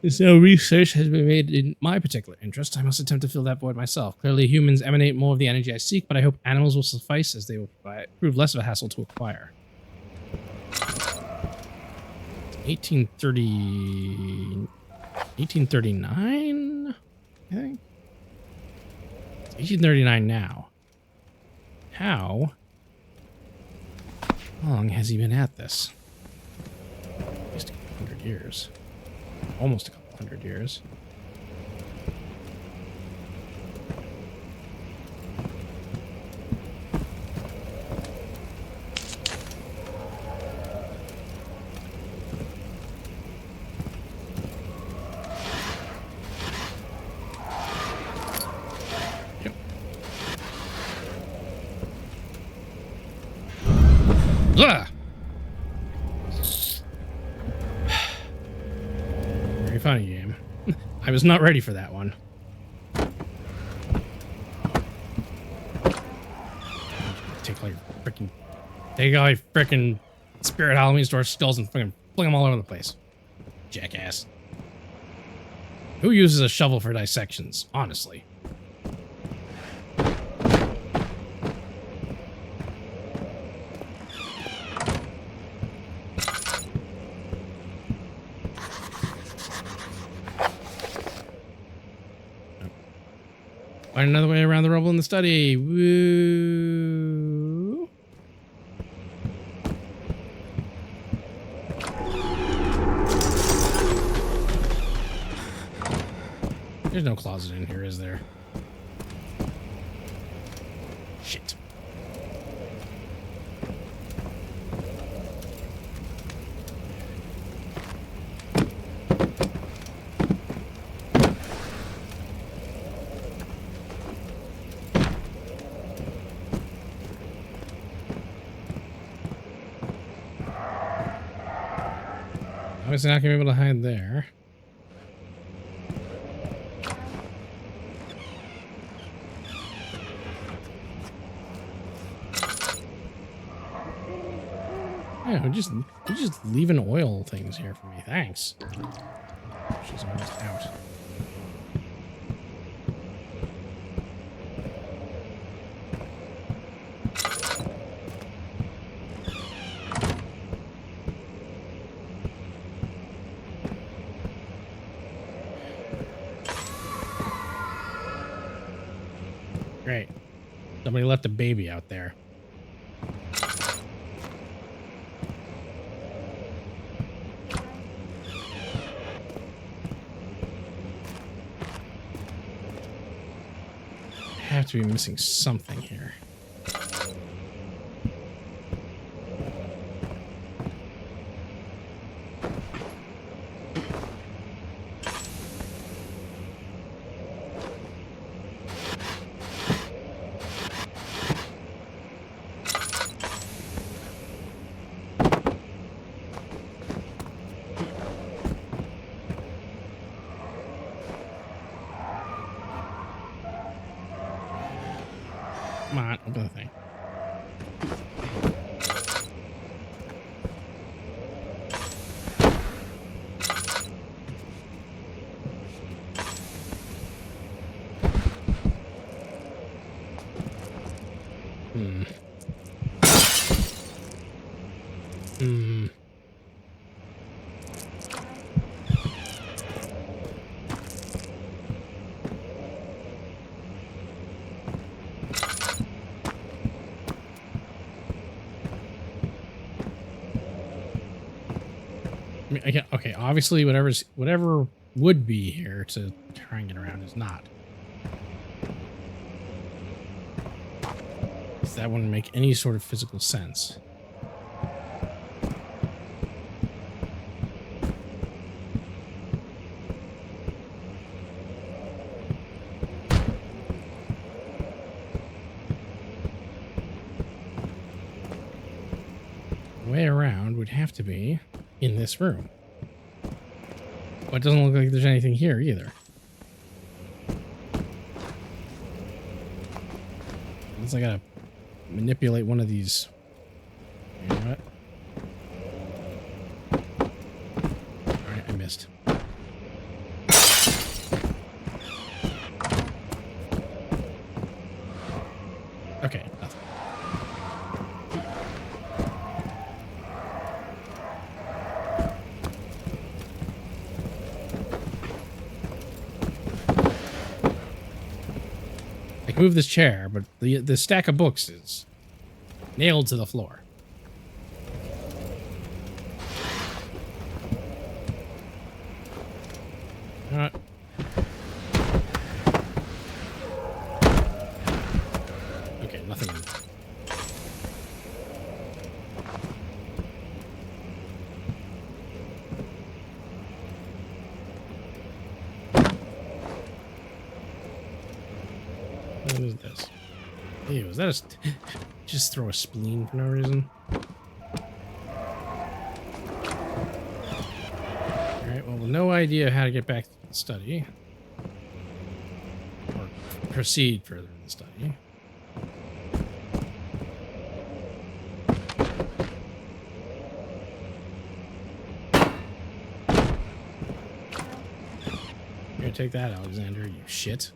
Speaker 1: Since no research has been made in my particular interest, I must attempt to fill that void myself. Clearly, humans emanate more of the energy I seek, but I hope animals will suffice, as they will prove less of a hassle to acquire. 1839, I think? It's 1839 now. How long has he been at this? At least a couple hundred years. Almost a couple hundred years. Yep. Ugh! Very funny game. I was not ready for that one. Take all your freaking Spirit Halloween store skulls and fucking fling them all over the place. Jackass. Who uses a shovel for dissections? Honestly. Find another way around the rubble in the study. Woo. There's no closet in here, is there? Shit. Obviously not gonna be able to hide there. Yeah, we're just leaving oil things here for me. Thanks. She's almost out. Great. Somebody left a baby out there. I have to be missing something here. Come on, open the thing. Hmm. Hmm. I mean, okay, obviously whatever would be here to try and get around is not. That wouldn't make any sort of physical sense. The way around would have to be in this room. But it doesn't look like there's anything here either. Unless I gotta manipulate one of these. You know what? Alright, I missed. Okay, nothing. I can move this chair, but the stack of books is nailed to the floor. Alright. Okay, nothing. What is this? Ew, is that a... Just throw a spleen for no reason? Alright, well, no idea how to get back to the study. Or proceed further in the study. Here, take that, Alexander, you shit.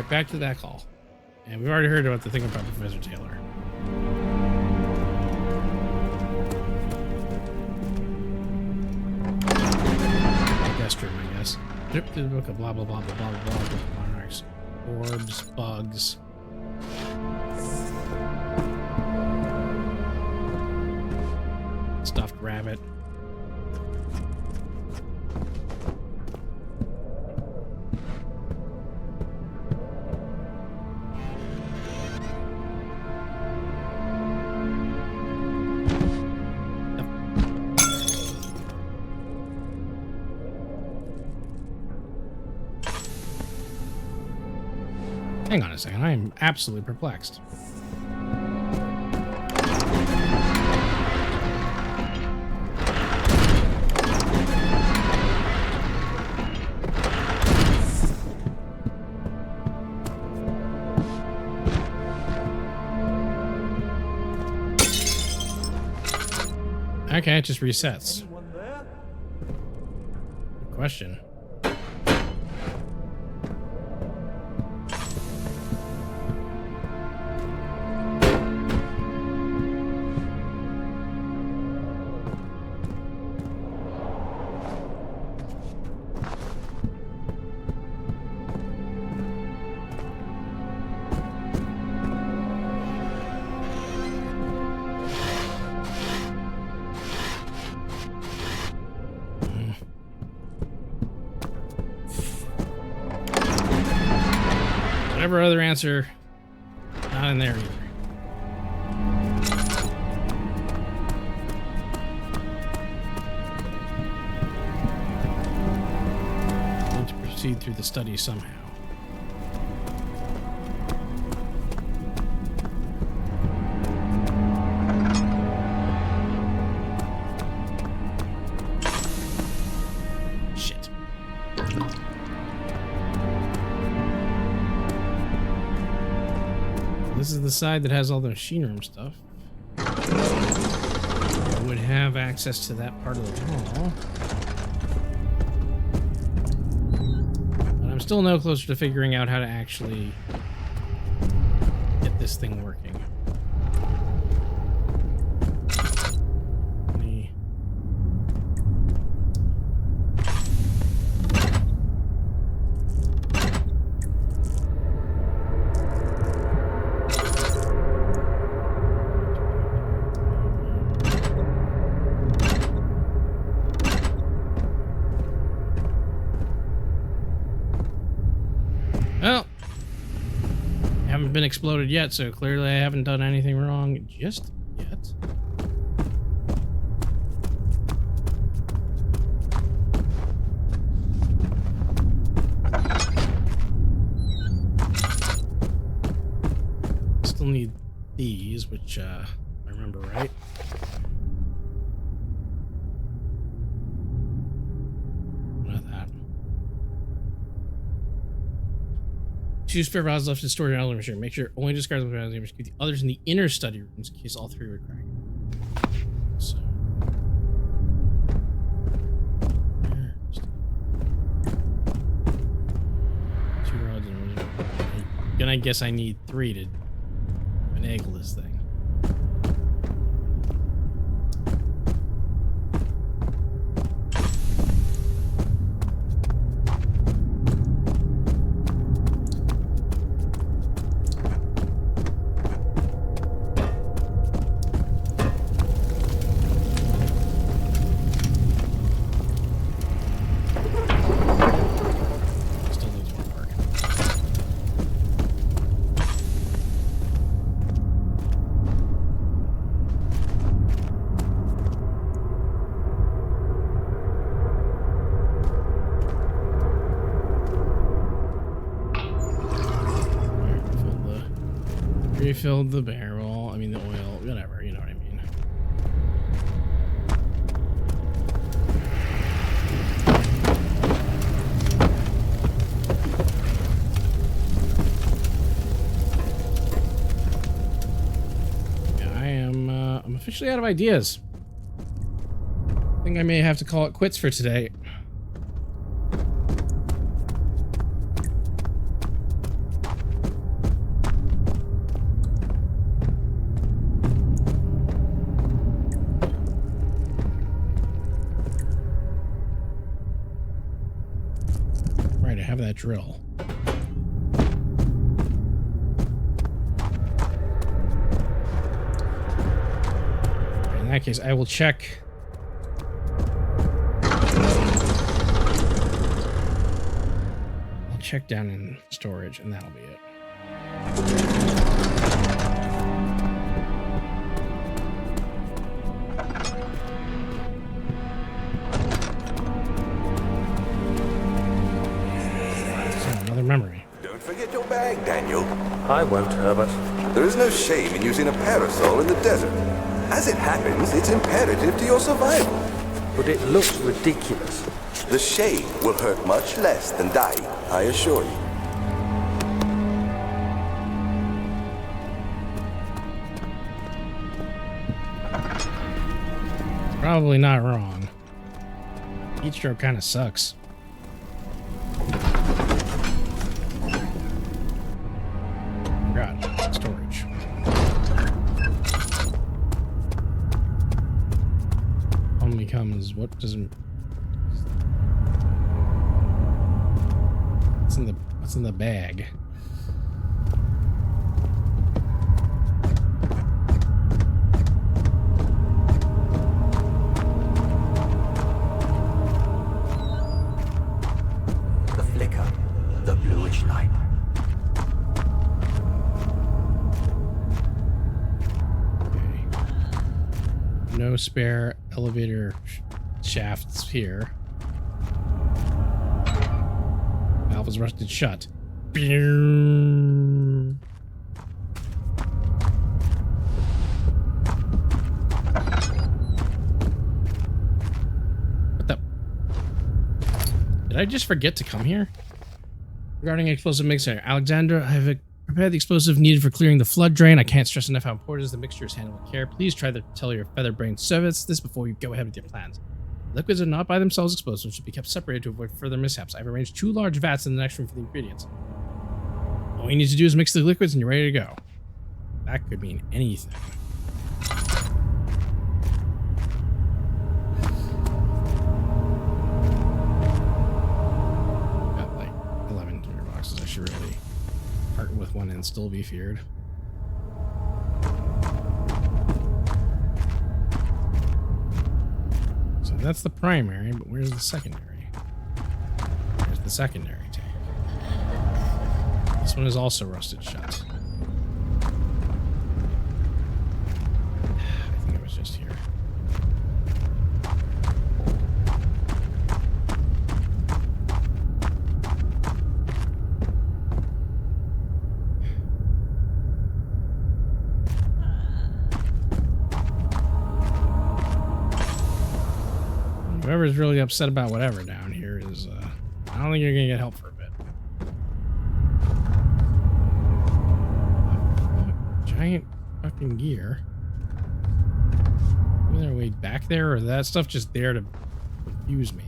Speaker 1: Back to that call. And we've already heard about the thing about Professor Taylor. Guest room, I guess. Yep, the book of blah blah blah blah blah blah blah. Monarchs, orbs, bugs. Stuffed rabbit. Hang on a second, I am absolutely perplexed. Okay, it just resets. Good question. Whatever other answer Not in there either. Need to proceed through the study somehow. Shit. This is the side that has all the machine room stuff. I would have access to that part of the wall. But I'm still no closer to figuring out how to actually get this thing working. Well, I haven't been exploded yet, so clearly I haven't done anything wrong just yet. Still need these, which, if I remember right. Choose spare vials left to store your element machine. Make sure only discard the vials and keep the others in the inner study rooms in case all three would crack. So. Two rods and one. Then I guess I need 3 to finagle this thing. Refilled the barrel, I mean the oil, whatever, you know what I mean. Yeah, I'm officially out of ideas. I think I may have to call it quits for today. Have that drill. In that case, I will check. I'll check down in storage, and that'll be it. Memory.
Speaker 3: Don't forget your bag, Daniel.
Speaker 4: I won't, Herbert.
Speaker 3: There is no shame in using a parasol in the desert. As it happens, it's imperative to your survival.
Speaker 4: But it looks ridiculous.
Speaker 3: The shame will hurt much less than dying, I assure you.
Speaker 1: Probably not wrong. Heat stroke kind of sucks. Storage. Only comes what doesn't. What's in the bag?
Speaker 2: The flicker, the bluish light.
Speaker 1: no spare elevator shafts here. Valve is rusted shut. What the? Did I just forget to come here? Regarding explosive mixer, Alexandra, I have prepared the explosive needed for clearing the flood drain. I can't stress enough how important it is the mixture is handled with care. Please try to tell your feather-brained servants this before you go ahead with your plans. Liquids are not by themselves explosive and should be kept separated to avoid further mishaps. I've arranged 2 large vats in the next room for the ingredients. All you need to do is mix the liquids and you're ready to go. That could mean anything. Got like 11 tinder boxes. I should really part with one and still be feared. So that's the primary, but where's the secondary? There's the secondary tank. This one is also rusted shut. I think it was just here. Whoever's really upset about whatever down here is, I don't think you're gonna get help for a bit. Giant fucking gear. Is there a way back there, or is that stuff just there to confuse me?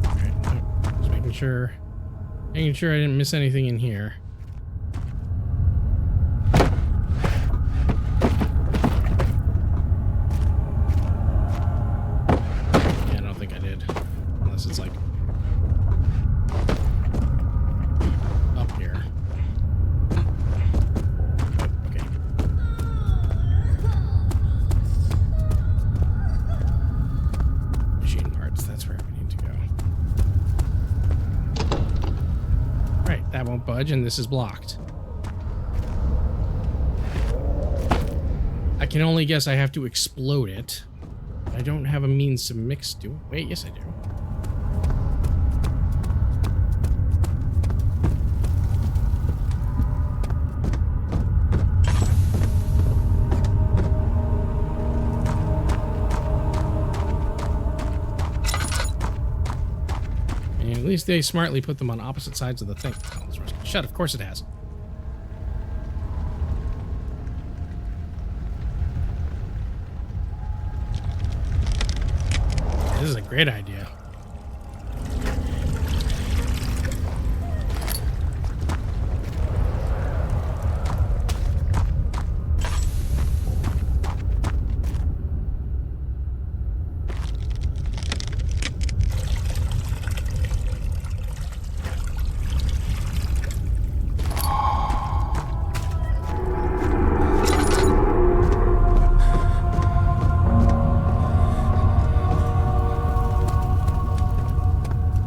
Speaker 1: Alright, nope. Just making sure I didn't miss anything in here. Yeah, I don't think I did. Unless it's like up here. Okay. Machine parts, that's where we need to go. Right, that won't budge, and this is blocked. I can only guess I have to explode it. I don't have a means to mix. Do wait, yes I do. And at least they smartly put them on opposite sides of the thing. Oh, it's rusted shut. Of course it has. This is a great idea.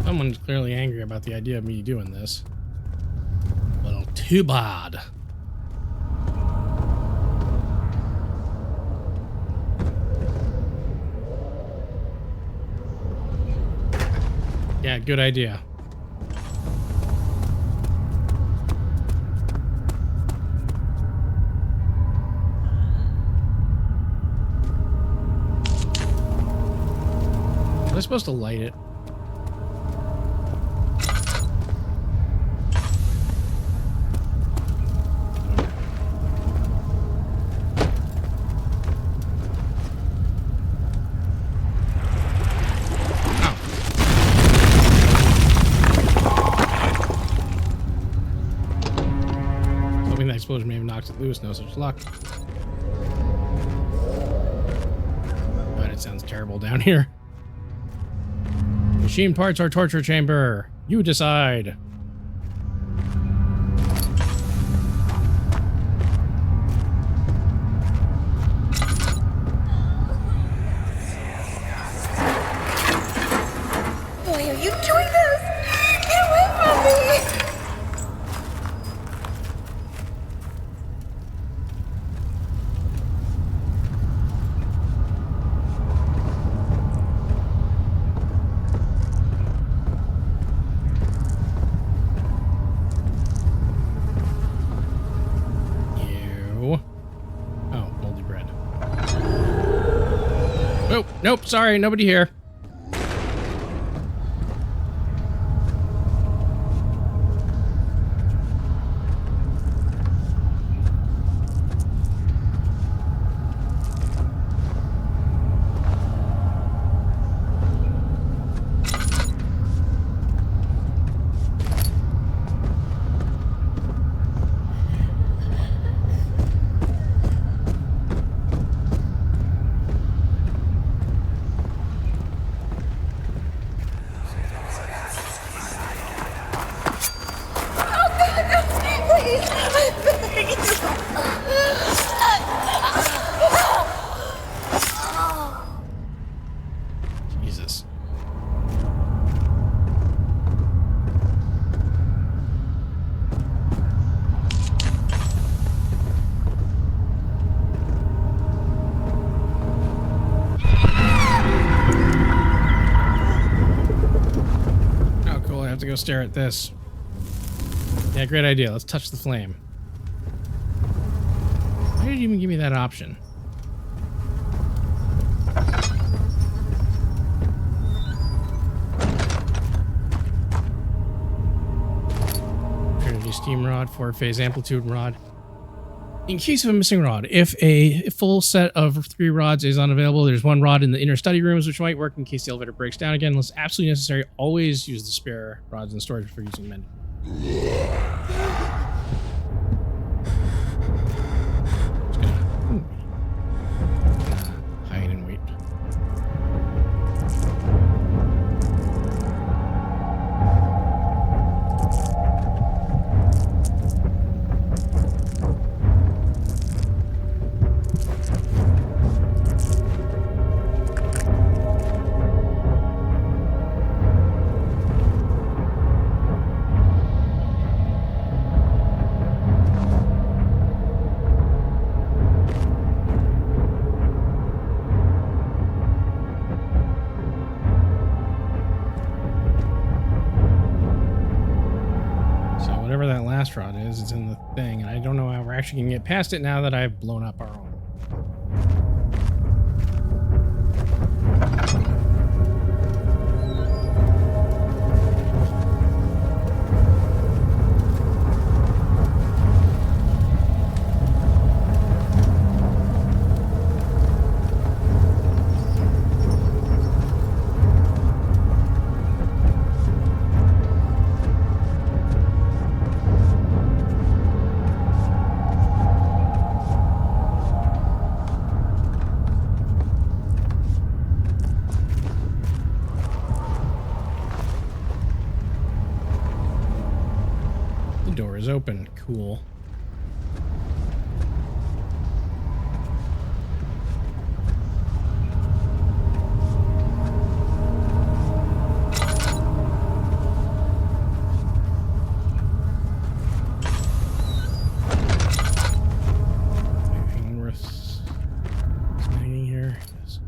Speaker 1: Someone's clearly angry about the idea of me doing this. Well, too bad. Yeah, good idea. Was I supposed to light it? Explosion may have knocked it loose, no such luck. But it sounds terrible down here. Machine parts or torture chamber? You decide.
Speaker 7: Why are you doing this? Get away
Speaker 1: Oh, nope, sorry, nobody here.
Speaker 7: Please, I beg you.
Speaker 1: Jesus. Oh, cool. I have to go stare at this. Yeah, great idea. Let's touch the flame. Why did you even give me that option? Trinity steam rod, 4-phase amplitude rod. In case of a missing rod, if a full set of 3 rods is unavailable, there's 1 rod in the inner study rooms, which might work in case the elevator breaks down again. Unless absolutely necessary, always use the spare rods in storage before using them. Just gonna hide and wait. Whatever that last rod is, it's in the thing, and I don't know how we're actually gonna get past it now that I've blown up our own. Door is open. Cool. Anything worth snagging here? Yes.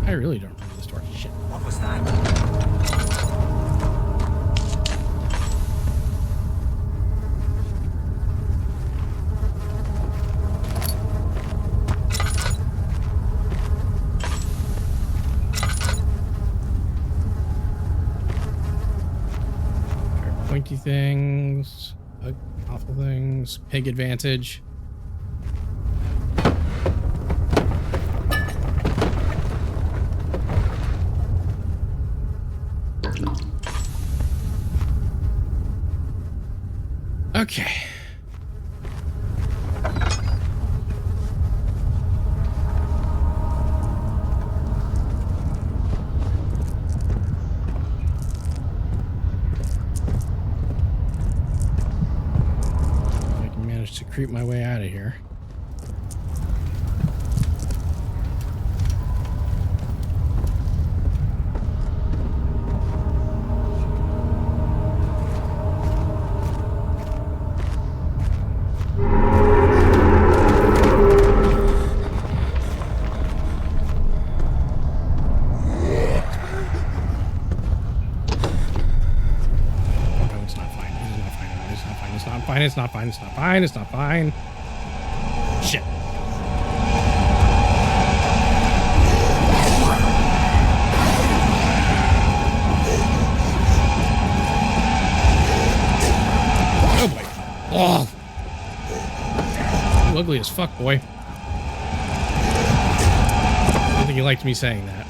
Speaker 1: I really don't remember this door. Shit.
Speaker 2: What was that?
Speaker 1: Pointy things, awful things, pig advantage. Okay. creep my way out of here. It's not fine. It's not fine. It's not fine. Shit. Oh boy. Oh. You ugly as fuck, boy. I don't think you liked me saying that.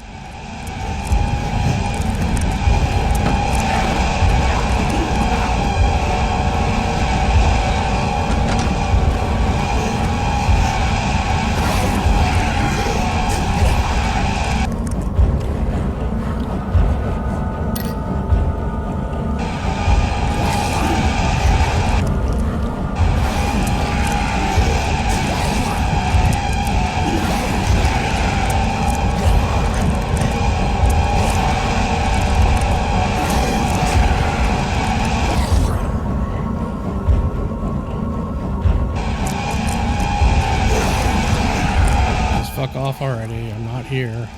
Speaker 1: Fuck off already. I'm not here.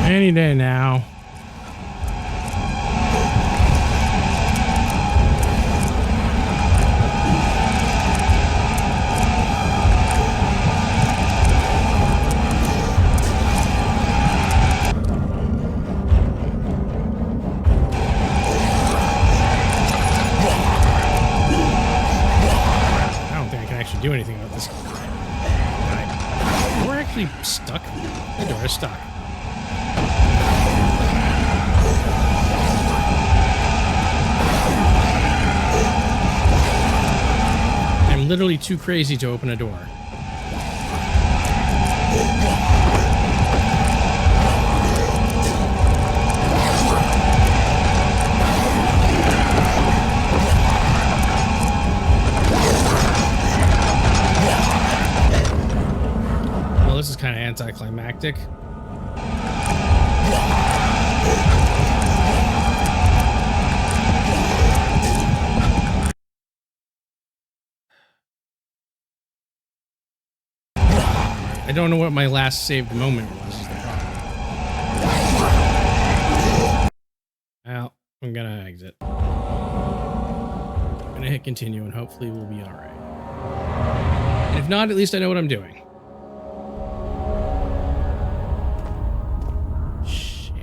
Speaker 1: Any day now. I don't think I can actually do anything about this guy. We're actually stuck. The door is stuck. I'm literally too crazy to open a door. Well, this is kind of anticlimactic. I don't know what my last saved moment was, is the problem. Well, I'm gonna exit. I'm gonna hit continue and hopefully we'll be alright. And if not, at least I know what I'm doing. Shit.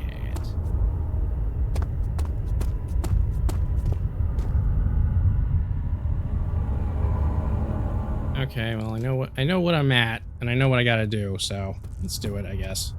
Speaker 1: Okay, well I know what I'm at. And I know what I gotta do, so let's do it, I guess.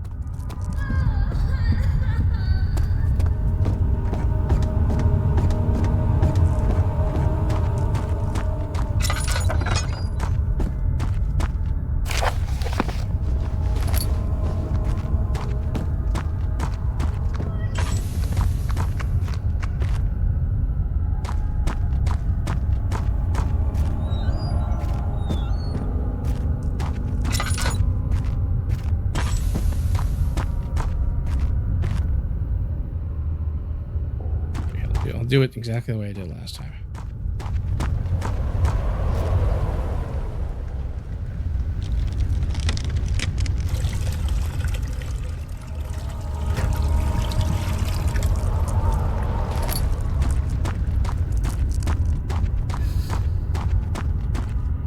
Speaker 1: I'll do it exactly the way I did last time.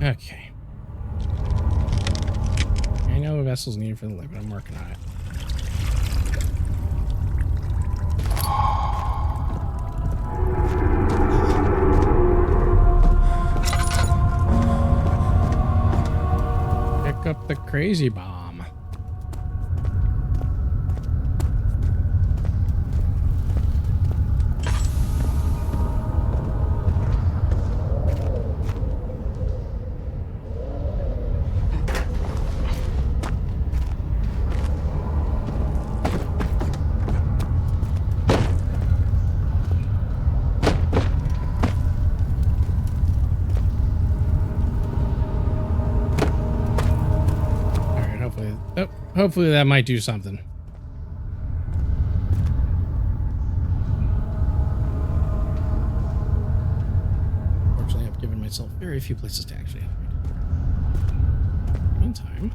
Speaker 1: Okay. I know a vessel's needed for the light, but I'm working on it. crazy bomb. Hopefully that might do something. Fortunately, I've given myself very few places to actually hide. Meantime...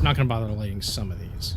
Speaker 1: Not gonna bother lighting some of these.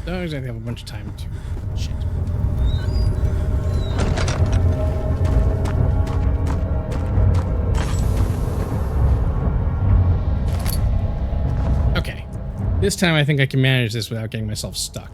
Speaker 1: Don't exactly have a bunch of time to shit. Okay. This time I think I can manage this without getting myself stuck.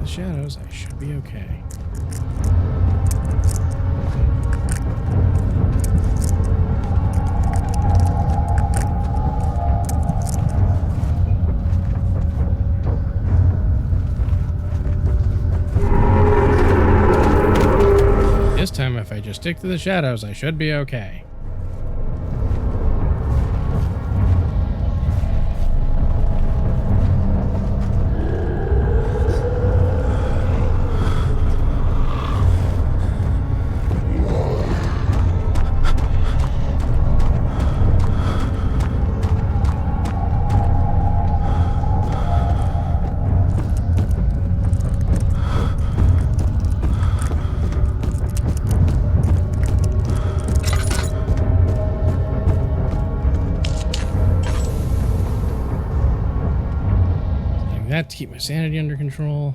Speaker 1: Shadows, I should be okay. just stick to the shadows, I should be okay. That to keep my sanity under control.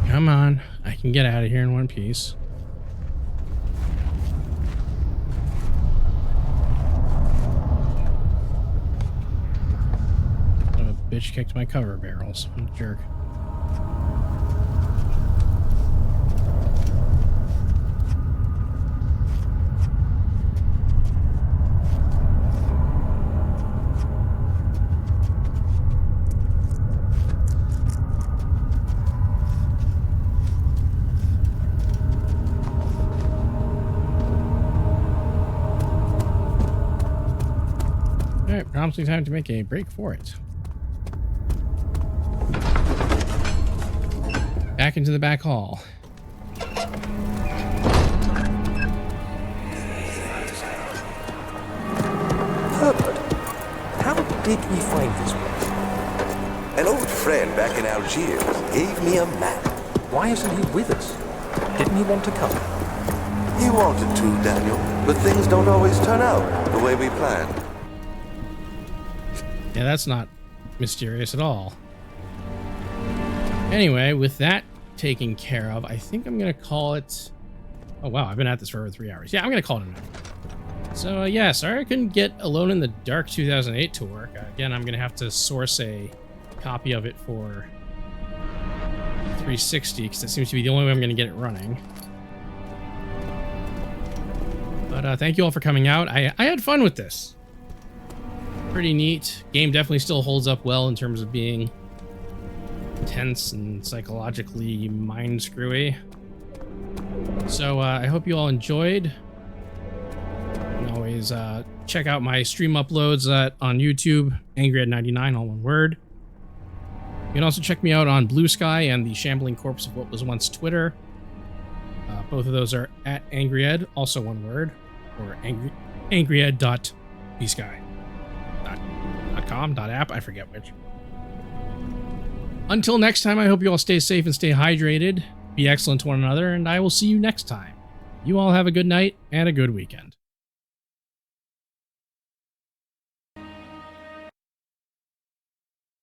Speaker 1: Come on, I can get out of here in one piece. Son of a bitch kicked my cover barrels. What a jerk. Alright, promising time to make a break for it. Back into the back hall.
Speaker 2: Herbert, how did we find this place?
Speaker 8: An old friend back in Algiers gave me a map.
Speaker 2: Why isn't he with us? Didn't he want to come?
Speaker 8: He wanted to, Daniel, but things don't always turn out the way we planned.
Speaker 1: Yeah, that's not mysterious at all. Anyway, with that taken care of, I think I'm going to call it... Oh, wow, I've been at this for over 3 hours. Yeah, I'm going to call it a night. So, yeah, sorry I couldn't get Alone in the Dark 2008 to work. Again, I'm going to have to source a copy of it for 360, because that seems to be the only way I'm going to get it running. But thank you all for coming out. I had fun with this. Pretty neat. Game definitely still holds up well in terms of being tense and psychologically mind-screwy. So I hope you all enjoyed. You can always check out my stream uploads on YouTube, AngryEd99, all one word. You can also check me out on Blue Sky and the Shambling Corpse of What Was Once Twitter. Both of those are at AngryEd, also one word, or angryed.bsky. .com.app, I forget which. Until next time, I hope you all stay safe and stay hydrated. Be excellent to one another, and I will see you next time. You all have a good night and a good weekend.